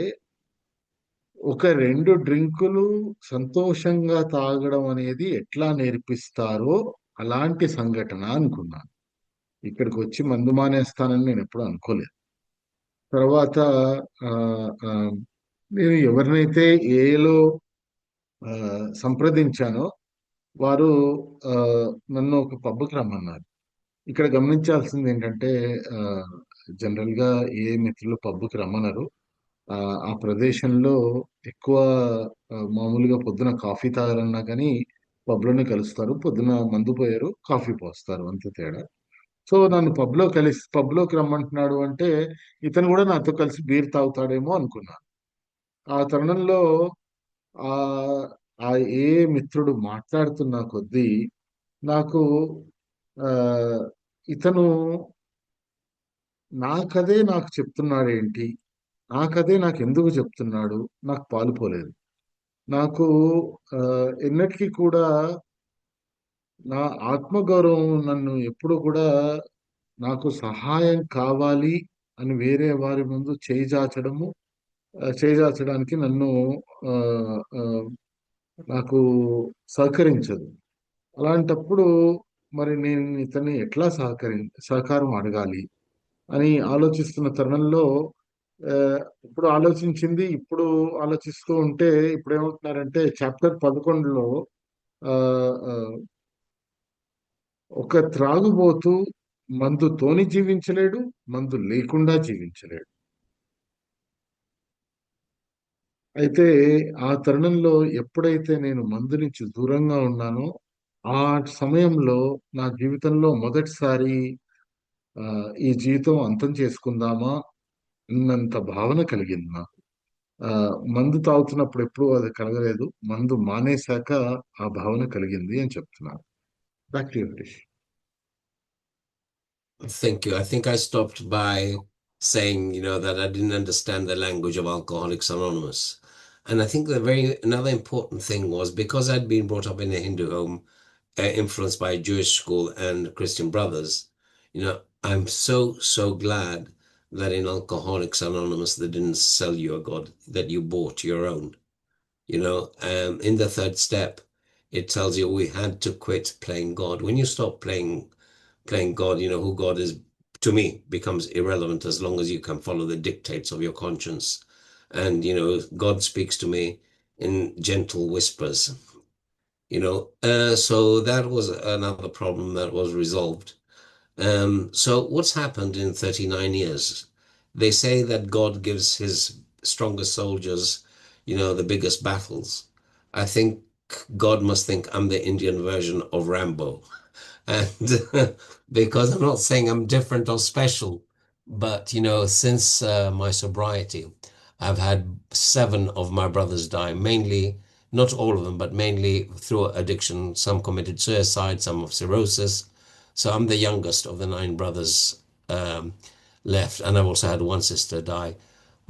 ఒక 2 డ్రింకులు సంతోషంగా తాగడం అనేది ఎట్లా నేర్పిస్తారో అలాంటి సంఘటన అనుకున్నాను. ఇక్కడికి వచ్చి మందు మానేస్తానని నేను ఎప్పుడు అనుకోలేదు. తర్వాత ఆ, ఆ, నేను ఎవరినైతే ఏలో ఆ, సంప్రదించానో వారు ఆ, నన్ను ఒక పబ్కి రమ్మన్నారు. ఇక్కడ గమనించాల్సింది ఏంటంటే, ఆ, జనరల్ గా ఏ మిత్రులు పబ్కి రమ్మన్నారు. ఆ ఆ ప్రదేశంలో ఎక్కువ మామూలుగా పొద్దున కాఫీ తాగాలన్నా కానీ పబ్లోనే కలుస్తారు. పొద్దున మందు పోయారు, కాఫీ పోస్తారు, అంతే తేడా. సో నన్ను పబ్లోకి రమ్మంటున్నాడు అంటే ఇతను కూడా నాతో కలిసి బీర్ తాగుతాడేమో అనుకున్నాను. ఆ తరుణంలో ఆ ఆ ఏ మిత్రుడు మాట్లాడుతున్న కొద్దీ నాకు ఆ ఇతను నాకు చెప్తున్నాడేంటి, నాకు ఎందుకు చెప్తున్నాడు, నాకు పాలుపోలేదు. నాకు ఎన్నటికీ కూడా నా ఆత్మగౌరవం నన్ను ఎప్పుడు కూడా నాకు సహాయం కావాలి అని వేరే వారి ముందు చేయి చాచడానికి నన్ను ఆ, ఆ, నాకు సహకరించదు. అలాంటప్పుడు మరి నేను ఇతన్ని ఎట్లా సహకారం అడగాలి అని ఆలోచిస్తున్న తరుణంలో ఆ, ఇప్పుడు ఆలోచిస్తూ ఉంటే ఇప్పుడు ఏమవుతున్నారంటే చాప్టర్ 11లో ఆ, ఆ, ఒక త్రాగుబోతు మందుతోని జీవించలేడు, మందు లేకుండా జీవించలేడు. అయితే ఆ తరుణంలో ఎప్పుడైతే నేను మందు నుంచి దూరంగా ఉన్నానో ఆ సమయంలో నా జీవితంలో మొదటిసారి ఈ జీవితం అంతం చేసుకుందామా అన్నంత భావన కలిగింది నాకు. ఆ, మందు తాగుతున్నప్పుడు ఎప్పుడూ అది కలగలేదు. మందు మానేశాక ఆ భావన కలిగింది అని చెప్తున్నాను. Back to you, Harish. Thank you. I think I stopped by saying, that I didn't understand the language of Alcoholics Anonymous. And I think another important thing was because I'd been brought up in a Hindu home, influenced by a Jewish school and Christian brothers, I'm so, so glad that in Alcoholics Anonymous they didn't sell you a God, that you bought your own. In the third step, it tells you we had to quit playing God. When you stop playing God, who God is to me becomes irrelevant as long as you can follow the dictates of your conscience. And, God speaks to me in gentle whispers, so that was another problem that was resolved. So what's happened in 39 years? They say that God gives his strongest soldiers, the biggest battles. I think God must think I'm the Indian version of Rambo. And because I'm not saying I'm different or special, but since my sobriety, I've had 7 of my brothers die, mainly, not all of them, but mainly through addiction. Some committed suicide, some of cirrhosis. So I'm the youngest of the 9 brothers um, left, and I've also had one sister die.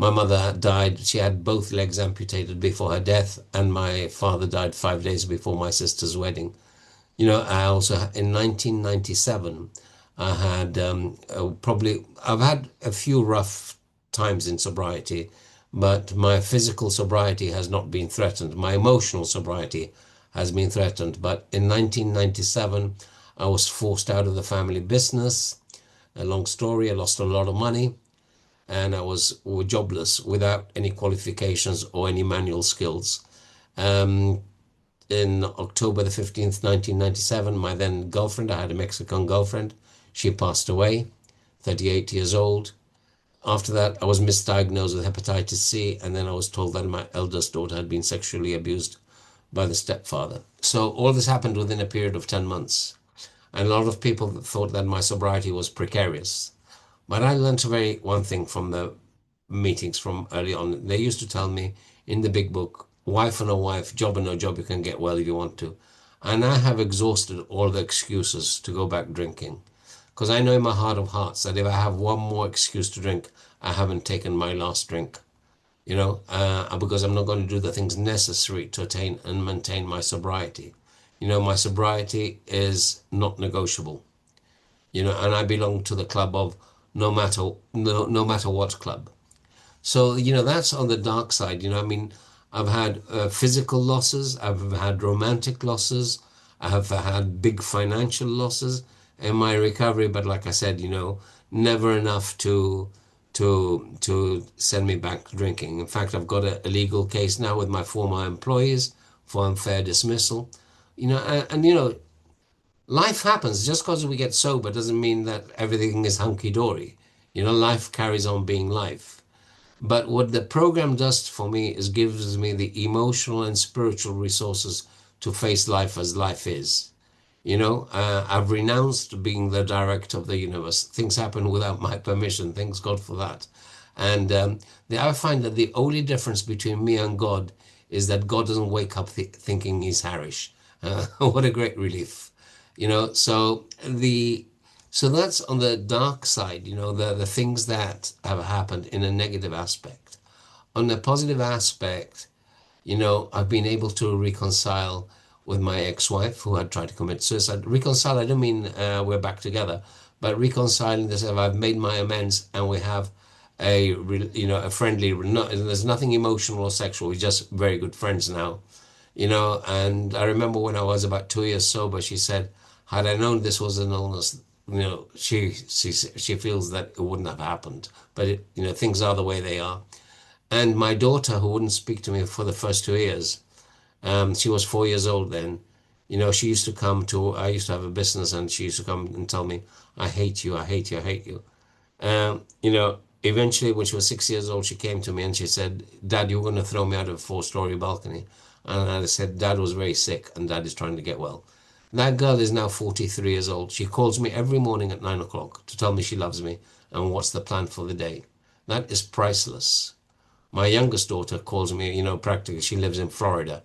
My mother died, she had both legs amputated before her death, and my father died 5 days before my sister's wedding. I also, in 1997, I had I've had a few rough times in sobriety, but my physical sobriety has not been threatened. My emotional sobriety has been threatened. But in 1997, I was forced out of the family business. A long story, I lost a lot of money and I was jobless without any qualifications or any manual skills. Um, in October the 15th, 1997, my then girlfriend, I had a Mexican girlfriend, she passed away, 38 years old. After that, I was misdiagnosed with hepatitis C, and then I was told that my eldest daughter had been sexually abused by the stepfather. So all this happened within a period of 10 months. And a lot of people thought that my sobriety was precarious. But I learned one thing from the meetings from early on. They used to tell me in the big book, wife or no wife, job or no job, you can get well if you want to. And I have exhausted all the excuses to go back drinking. Because I know in my heart of hearts that if I have one more excuse to drink, I haven't taken my last drink. Because I'm not going to do the things necessary to attain and maintain my sobriety. My sobriety is not negotiable. And I belong to the club of no matter what club. So, that's on the dark side. I mean, I've had physical losses, I've had romantic losses, I have had big financial losses in my recovery, but like I said, never enough to send me back drinking. In fact, I've got a legal case now with my former employees for unfair dismissal. And life happens. Just because we get sober doesn't mean that everything is hunky dory. Life carries on being life. But what the program does for me is gives me the emotional and spiritual resources to face life as life is. I've renounced being the director of the universe. Things happen without my permission. Thanks God for that. And I find that the only difference between me and God is that God doesn't wake up thinking he's Harish. What a great relief, so that's on the dark side, the things that have happened in a negative aspect. On the positive aspect, I've been able to reconcile with my ex-wife who had tried to commit suicide. Reconcile, I don't mean we're back together, but reconciling this, I've made my amends and we have a friendly, there's nothing emotional or sexual. We're just very good friends now, and I remember when I was about 2 years sober, she said, had I known this was an illness, she feels that it wouldn't have happened, but things are the way they are. And my daughter, who wouldn't speak to me for the first 2 years, she was 4 years old then. She used to come to, I used to have a business and she used to come and tell me, I hate you, I hate you, I hate you. Eventually, when she was 6 years old, she came to me and she said, Dad, you're going to throw me out of a four-story balcony. And I said, Dad was very sick and Dad is trying to get well. That girl is now 43 years old. She calls me every morning at 9 o'clock to tell me she loves me and what's the plan for the day. That is priceless. My youngest daughter calls me, practically, she lives in Florida,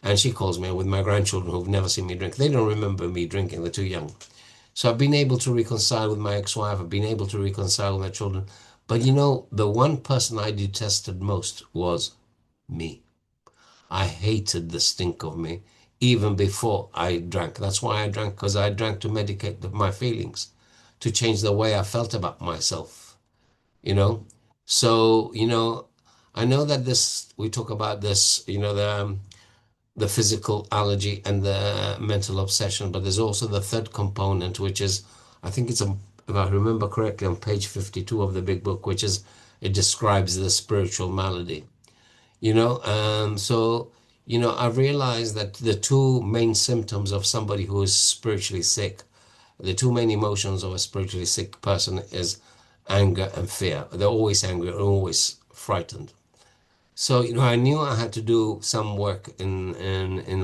and she calls me with my grandchildren who've never seen me drink. They don't remember me drinking, they're too young. So I've been able to reconcile with my ex-wife, I've been able to reconcile with my children. But the one person I detested most was me. I hated the stink of me even before I drank. That's why I drank, because I drank to medicate my feelings, to change the way I felt about myself you know so I know that this we talk about this, the physical allergy and the mental obsession, but there's also the third component, which is, I think it's if I remember correctly, on page 52 of the big book, which is, it describes the spiritual malady. So I've realized that the two main symptoms of somebody who is spiritually sick, the two main emotions of a spiritually sick person is anger and fear. They're always angry and always frightened. So, I knew I had to do some work in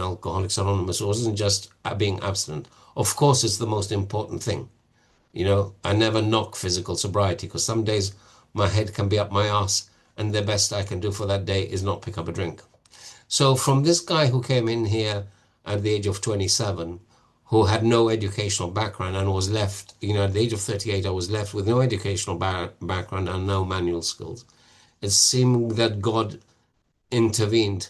Alcoholics Anonymous. It wasn't just being abstinent. Of course, it's the most important thing. I never knock physical sobriety because some days my head can be up my ass and the best I can do for that day is not pick up a drink. So from this guy who came in here at the age of 27, who had no educational background and was left, at the age of 38, I was left with no educational background and no manual skills. It seemed that God intervened,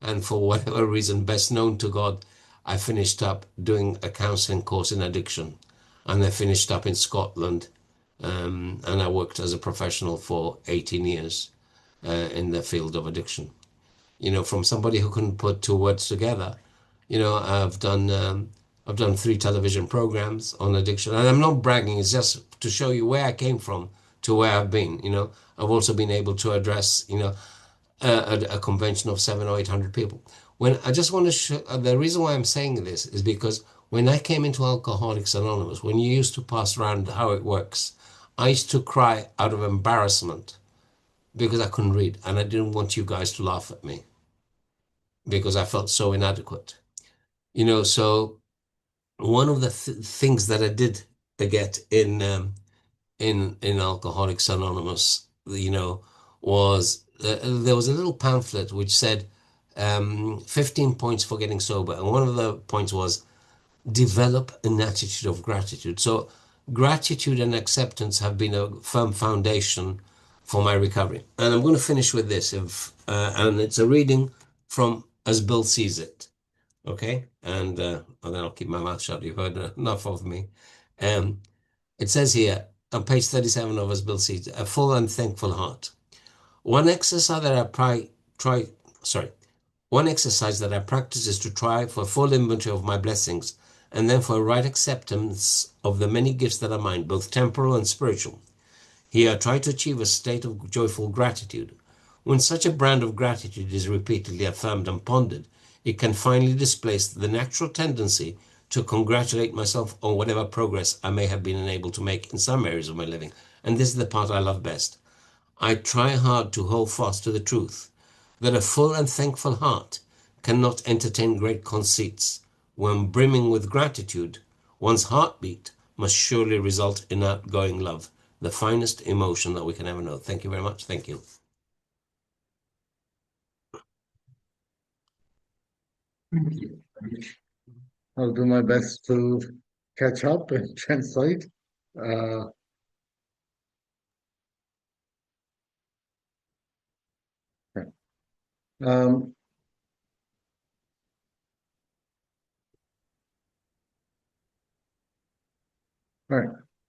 and for whatever reason best known to God, I finished up doing a counseling course in addiction, and I finished up in Scotland, and I worked as a professional for 18 years in the field of addiction. From somebody who couldn't put two words together. I've done 3 television programs on addiction, and I'm not bragging. It's just to show you where I came from to where I've been. I've also been able to address, a convention of 700 or 800 people. When I just want to show, the reason why I'm saying this is because when I came into Alcoholics Anonymous, when you used to pass around how it works, I used to cry out of embarrassment because I couldn't read, and I didn't want you guys to laugh at me because I felt so inadequate. So one of the things that I did get in Alcoholics Anonymous, was there was a little pamphlet which said 15 points for getting sober, and one of the points was develop an attitude of gratitude. So gratitude and acceptance have been a firm foundation for my recovery. And I'm going to finish with this, and it's a reading from As Bill Sees It. Okay, and then I'll keep my mouth shut. You've heard enough of me. Um, it says here on page 37 of As Bill Sees It, a full and thankful heart. One exercise that try, sorry, one exercise that I practice is to try for a full inventory of my blessings, and then for a right acceptance of the many gifts that are mine, both temporal and spiritual. Here I try to achieve a state of joyful gratitude. When such a brand of gratitude is repeatedly affirmed and pondered, it can finally displace the natural tendency to congratulate myself on whatever progress I may have been unable to make in some areas of my living. And this is the part I love best. I try hard to hold fast to the truth that a full and thankful heart cannot entertain great conceits, when brimming with gratitude, one's heartbeat must surely result in outgoing love, the finest emotion that we can ever know. Thank you very much. Thank you. Thank you. I'll do my best to catch up and translate. Uh, um,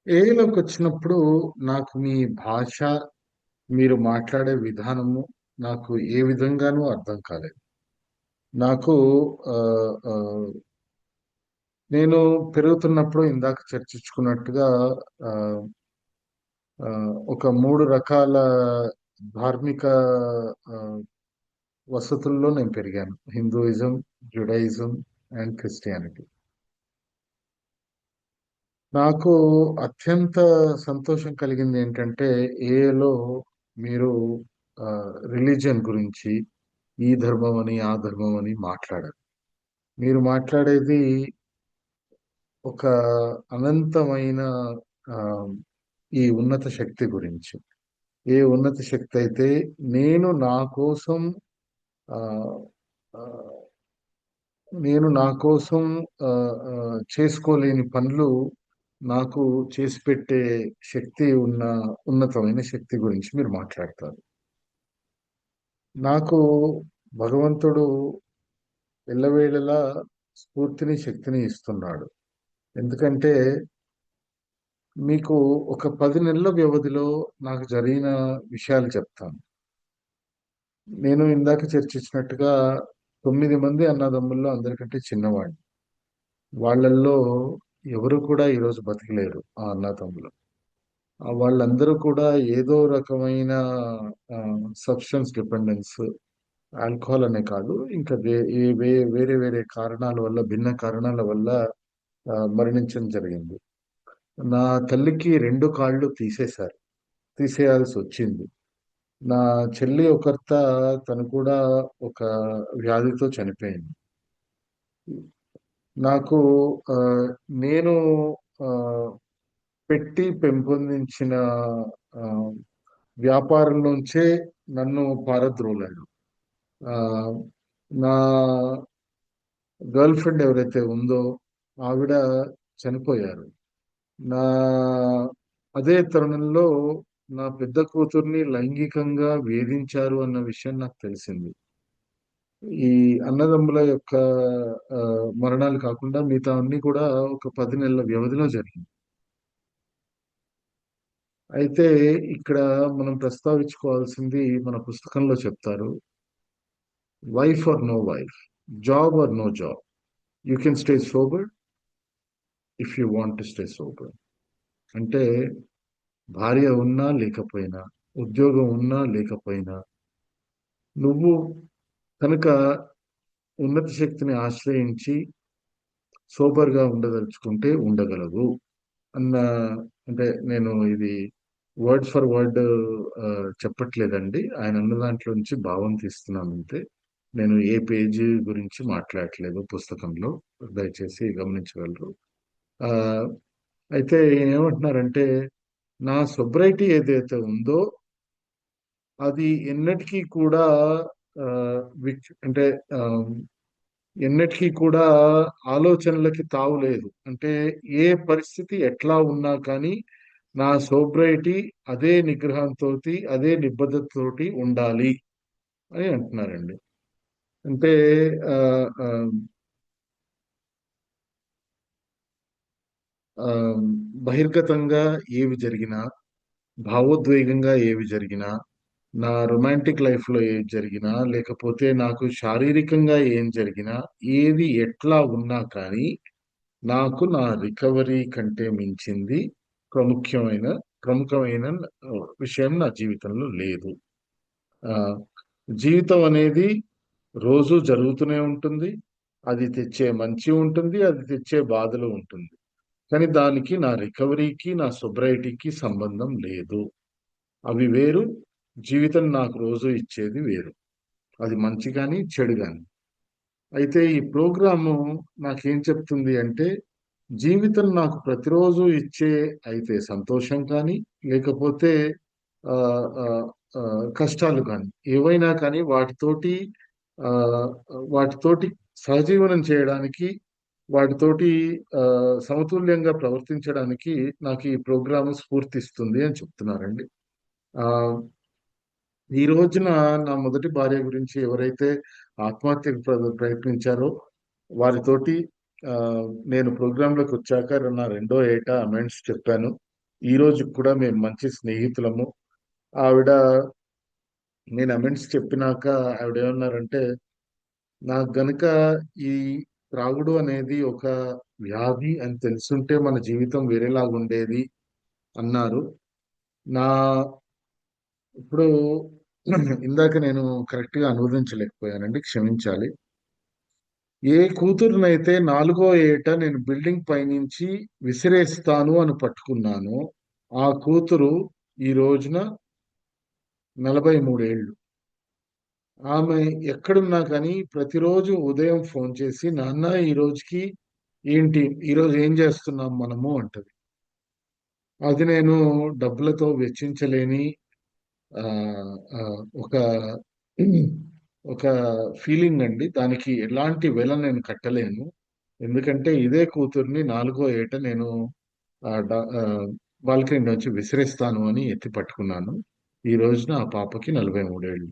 ఏలోకి వచ్చినప్పుడు నాకు మీ భాష, మీరు మాట్లాడే విధానము నాకు ఏ విధంగానూ అర్థం కాలేదు. నాకు ఆ, ఆ, నేను పెరుగుతున్నప్పుడు ఇందాక చర్చించుకున్నట్టుగా ఆ, ఆ, ఒక మూడు రకాల ధార్మిక ఆ, వసతుల్లో నేను పెరిగాను: హిందూయిజం, జుడైజం అండ్ క్రిస్టియానిటీ. నాకు అత్యంత సంతోషం కలిగింది ఏంటంటే, ఏలో మీరు రిలీజియన్ గురించి ఈ ధర్మం అని ఆ ధర్మం అని మాట్లాడారు. మీరు మాట్లాడేది ఒక అనంతమైన ఆ, ఈ ఉన్నత శక్తి గురించి. ఏ ఉన్నత శక్తి అయితే నేను నా కోసం ఆ, ఆ, నేను నా కోసం ఆ, ఆ, చేసుకోలేని పనులు నాకు చేసి పెట్టే శక్తి ఉన్న ఉన్నతమైన శక్తి గురించి మీరు మాట్లాడతారు. నాకు భగవంతుడు ఎల్లవేళలా స్ఫూర్తిని, శక్తిని ఇస్తున్నాడు. ఎందుకంటే మీకు ఒక 10 నెలల వ్యవధిలో నాకు జరిగిన విషయాలు చెప్తాను. నేను ఇందాక చర్చించినట్టుగా 9 మంది అన్నదమ్ముల్లో అందరికంటే చిన్నవాడిని. వాళ్ళల్లో ఎవరు కూడా ఈరోజు బతికలేరు ఆ అన్నదమ్ములు. వాళ్ళందరూ కూడా ఏదో రకమైన సబ్స్టెన్స్ డిపెండెన్స్, ఆల్కహాల్ అనే కాదు, ఇంకా వేరే వేరే కారణాల వల్ల, భిన్న కారణాల వల్ల మరణించడం జరిగింది. నా తల్లికి 2 కాళ్ళు తీసేయాల్సి వచ్చింది. నా చెల్లి ఒకర్త, తను కూడా ఒక వ్యాధితో చనిపోయింది. నాకు ఆ, నేను ఆ, పెట్టి పెంపొందించిన ఆ, వ్యాపారం నుంచే నన్ను పారద్రోలాడు. ఆ, నా గర్ల్ ఫ్రెండ్ ఎవరైతే ఉందో ఆవిడ చనిపోయారు. నా అదే తరుణంలో నా పెద్ద కూతుర్ని లైంగికంగా వేధించారు అన్న విషయం నాకు తెలిసింది. ఈ అన్నదమ్ముల యొక్క ఆ, మరణాలు కాకుండా మిగతా అన్ని కూడా ఒక 10 నెలల వ్యవధిలో జరిగింది. అయితే ఇక్కడ మనం ప్రస్తావించుకోవాల్సింది, మన పుస్తకంలో చెప్తారు, wife or no wife, job or no job, you can stay sober if you want to stay sober. అంటే భార్య ఉన్నా లేకపోయినా, ఉద్యోగం ఉన్నా లేకపోయినా, నువ్వు కనుక ఉన్నత శక్తిని ఆశ్రయించి సోబర్గా ఉండదలుచుకుంటే ఉండగలవు అన్న. అంటే నేను ఇది వర్డ్ ఫర్ వర్డ్ చెప్పట్లేదండి, ఆయన అన్న దాంట్లో నుంచి భావం తీస్తున్నాను అంతే. నేను ఏ పేజీ గురించి మాట్లాడట్లేదు పుస్తకంలో, దయచేసి గమనించగలరు. ఆ, అయితే ఈయన ఏమంటున్నారంటే, నా సొబ్రైటీ ఏదైతే ఉందో అది ఎన్నటికీ కూడా ఆ, అంటే ఆ, ఎన్నటికీ కూడా ఆలోచనలకి తావు లేదు. అంటే ఏ పరిస్థితి ఎట్లా ఉన్నా కానీ నా సోబ్రైటీ అదే నిగ్రహంతో, అదే నిబద్ధతతోటి ఉండాలి అని అంటున్నారండి. అంటే ఆ, ఆ, ఆ, బహిర్గతంగా ఏవి జరిగినా, భావోద్వేగంగా ఏవి జరిగినా, నా రొమాంటిక్ లైఫ్ లో ఏది జరిగినా, లేకపోతే నాకు శారీరకంగా ఏం జరిగినా, ఏది ఎట్లా ఉన్నా కానీ నాకు నా రికవరీ కంటే మించింది ప్రముఖమైన ప్రముఖమైన విషయం నా జీవితంలో లేదు. ఆ, జీవితం అనేది రోజు జరుగుతూనే ఉంటుంది. అది తెచ్చే మంచి ఉంటుంది, అది తెచ్చే బాధలు ఉంటుంది. కానీ దానికి నా రికవరీకి, నా సొబ్రైటీకి సంబంధం లేదు. అవి వేరు. జీవితం నాకు రోజు ఇచ్చేది వేరు. అది మంచి కానీ చెడు కానీ. అయితే ఈ ప్రోగ్రాము నాకేం చెప్తుంది అంటే, జీవితం నాకు ప్రతిరోజు ఇచ్చే అయితే సంతోషం కానీ, లేకపోతే ఆహ్, ఆహ్, కష్టాలు కానీ, ఏవైనా కానీ ఆహ్, వాటితోటి సహజీవనం చేయడానికి, వాటితోటి సమతుల్యంగా ప్రవర్తించడానికి నాకు ఈ ప్రోగ్రామ్ స్ఫూర్తిస్తుంది అని చెప్తున్నారండి. ఆహ్, ఈ రోజున నా మొదటి భార్య గురించి ఎవరైతే ఆత్మహత్యకు ప్రయత్నించారో వారితోటి నేను ప్రోగ్రాంలోకి వచ్చాక నా రెండో ఏట అమెండ్స్ చెప్పాను. ఈ రోజు కూడా మేము మంచి స్నేహితులము. ఆవిడ నేను అమెండ్స్ చెప్పినాక ఆవిడ ఏమన్నారంటే, నాకు గనుక ఈ త్రాగుడు అనేది ఒక వ్యాధి అని తెలుసుంటే మన జీవితం వేరేలాగుండేది అన్నారు. నా ఇప్పుడు ఇందాక నేను కరెక్ట్‌గా అనువదించలేకపోయానండి. క్షమించాలి. ఏ కూతురునైతే నాలుగో ఏట నేను బిల్డింగ్ పైనుంచి విసిరేస్తాను అని పట్టుకున్నానో, ఆ కూతురు ఈ రోజున 43 ఏళ్ళు. ఆమె ఎక్కడున్నా కానీ ప్రతిరోజు ఉదయం ఫోన్ చేసి, "నాన్న ఈ రోజుకి ఏంటి? ఈరోజు ఏం చేస్తున్నాం మనము" అంటది. అది నేను డబ్బులతో వెచ్చించలేని ఒక ఒక ఫీలింగ్ అండి. దానికి ఎలాంటి వెల నేను కట్టలేను. ఎందుకంటే ఇదే కూతుర్ని నాలుగో ఏట నేను ఆహ్, డ ఆహ్, బాల్కనీ నుంచి విసిరేస్తాను అని ఎత్తి పట్టుకున్నాను. ఈ రోజున ఆ పాపకి 43 ఏళ్ళు.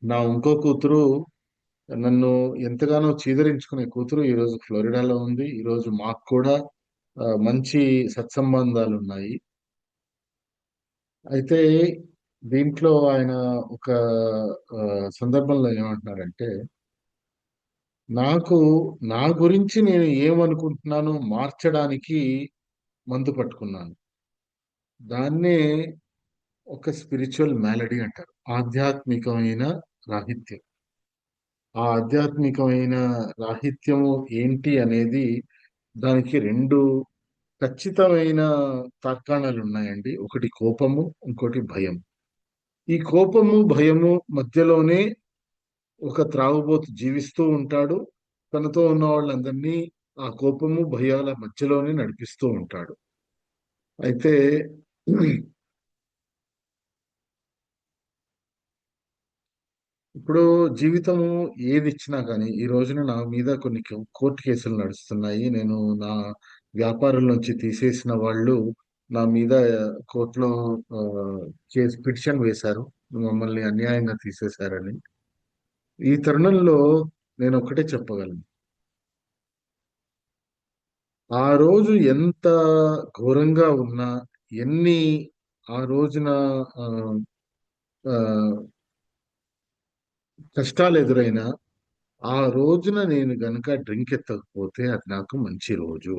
నా ఇంకో కూతురు నన్ను ఎంతగానో చీదరించుకునే కూతురు ఈరోజు ఫ్లోరిడాలో ఉంది. ఈరోజు మాకు కూడా మంచి సత్సంబంధాలున్నాయి. అయితే దీంట్లో ఆయన ఒక సందర్భంలో ఏమంటున్నారంటే, నాకు నా గురించి నేను ఏమనుకుంటున్నానో మార్చడానికి మందు పట్టుకున్నాను. దాన్నే ఒక స్పిరిచ్యువల్ మ్యాలడీ అంటారు. ఆధ్యాత్మికమైన రాహిత్యం. ఆ ఆధ్యాత్మికమైన రాహిత్యము ఏంటి అనేది దానికి 2 ఖచ్చితమైన తార్కాణాలున్నాయండి. ఒకటి కోపము, ఇంకోటి భయం. ఈ కోపము, భయము మధ్యలోనే ఒక త్రాగుబోతు జీవిస్తూ ఉంటాడు. తనతో ఉన్న వాళ్ళందరినీ ఆ కోపము, భయాల మధ్యలోనే నడిపిస్తూ ఉంటాడు. అయితే ఇప్పుడు జీవితము ఏదిచ్చినా గానీ, ఈ రోజున నా మీద కొన్ని కోర్టు కేసులు నడుస్తున్నాయి. నేను నా వ్యాపారం నుంచి తీసేసిన వాళ్ళు నా మీద కోర్టులో ఆహ్, పిటిషన్ వేశారు. మమ్మల్ని అన్యాయంగా తీసేశారని. ఈ తరుణంలో నేనొక్కటే చెప్పగలను. ఆ రోజు ఎంత ఘోరంగా ఉన్నా, ఎన్ని ఆ రోజున ఆహ్, ఆహ్, కష్టాలెదురైనా, ఆ రోజున నేను గనక డ్రింక్ ఎత్తకపోతే అది నాకు మంచి రోజు.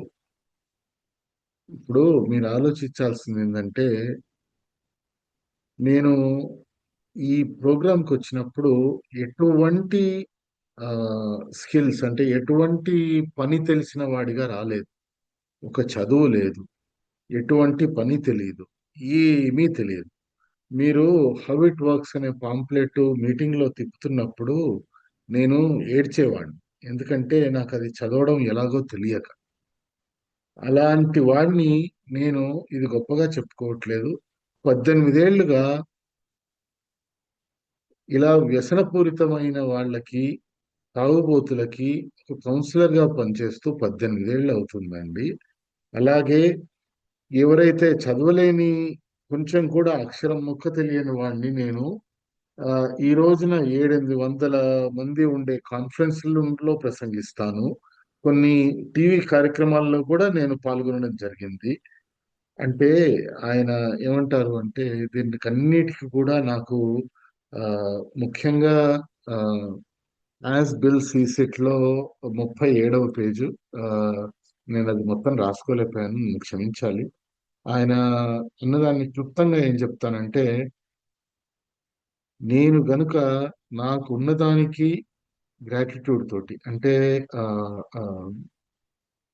ఇప్పుడు మీరు ఆలోచించాల్సిందేంటంటే, నేను ఈ ప్రోగ్రామ్‌కొచ్చినప్పుడు ఎటువంటి స్కిల్స్ అంటే ఎటువంటి పని తెలిసిన వాడిగా రాలేదు. ఒక చదువు లేదు. ఎటువంటి పని తెలీదు. ఏమీ తెలియదు. మీరు 'హౌ ఇట్ వర్క్స్' అనే పాంప్లెట్ మీటింగ్‌లో తిప్పుతున్నప్పుడు నేను ఏడ్చేవాడిని. ఎందుకంటే నాకది చదవడం ఎలాగో తెలియక. అలాంటి వాడిని నేను ఇది గొప్పగా చెప్పుకోవట్లేదు. 18 ఏళ్లుగా ఇలా వ్యసనపూరితమైన వాళ్ళకి, తాగుబోతులకి ఒక కౌన్సిలర్‌గా పనిచేస్తూ 18 ఏళ్ళు అవుతుందండి. అలాగే ఎవరైతే చదవలేని కొంచెం కూడా అక్షరం ముక్క తెలియని వాడిని నేను ఈ రోజున 7, 800 మంది ఉండే కాన్ఫరెన్స్‌లో ప్రసంగిస్తాను. కొన్ని టీవీ కార్యక్రమాల్లో కూడా నేను పాల్గొనడం జరిగింది. అంటే ఆయన ఏమంటారు అంటే దీనికన్నిటికి కూడా నాకు ముఖ్యంగా ఆహ్, యాజ్ బిల్ సీస్ ఇట్‌లో 37వ పేజు నేనది మొత్తం రాసుకోలేకపోయాను. నన్ను క్షమించాలి. ఆయన అన్నదాన్ని క్లుప్తంగా ఏం చెప్తానంటే, నేను గనుక నాకున్నదానికి గ్రాటిట్యూడ్ తోటి అంటే ఆహ్, ఆహ్,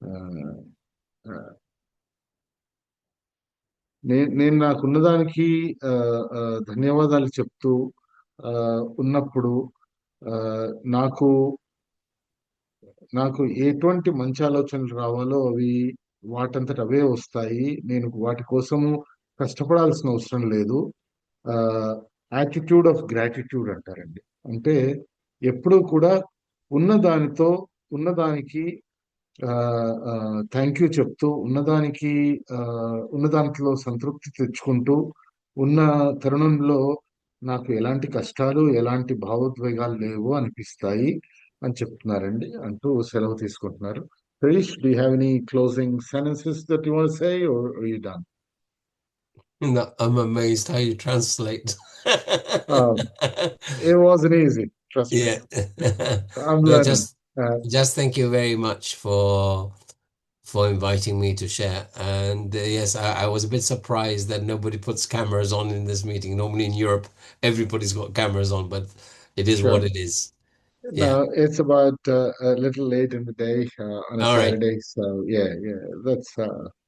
ఆహ్, ఆహ్, నేను నాకున్నదానికి ధన్యవాదాలు చెప్తూ ఉన్నప్పుడు నాకు నాకు ఎటువంటి మంచి ఆలోచనలు రావాలో అవి వాటంతట అవే వస్తాయి. నేను వాటి కోసము కష్టపడాల్సిన అవసరం లేదు. యాటిట్యూడ్ ఆఫ్ గ్రాటిట్యూడ్ అంటారండి. అంటే ఎప్పుడూ కూడా ఉన్న దానితో ఉన్నదానికి థ్యాంక్ యూ చెప్తూ ఉన్నదానికి ఆ, ఉన్న దాంట్లో సంతృప్తి తెచ్చుకుంటూ ఉన్న తరుణంలో నాకు ఎలాంటి కష్టాలు ఎలాంటి భావోద్వేగాలు లేవు అనిపిస్తాయి అని చెప్తున్నారండి అంటూ సెలవు తీసుకుంటున్నారు. Harish, do have any closing sentences that you want say or are you done? No, I'm amazed how you translate. It wasn't easy, trust me. Yeah. I'm No, learning. Uh, just thank you very much for inviting me to share. And yes, I was a bit surprised that nobody puts cameras on in this meeting. Normally in Europe, everybody's got cameras on, but it is what sure. it is. Yeah. No, it's about a little late in the day on a All right. Saturday. So yeah, yeah, that's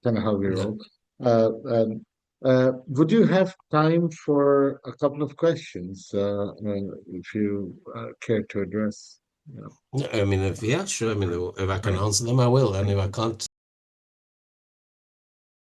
kind of how we No, roll. Would you have time for a couple of questions if you care to address? You know, I mean, if yeah, sure. I mean, if I can right. answer them, I will. And Thank if I you. can't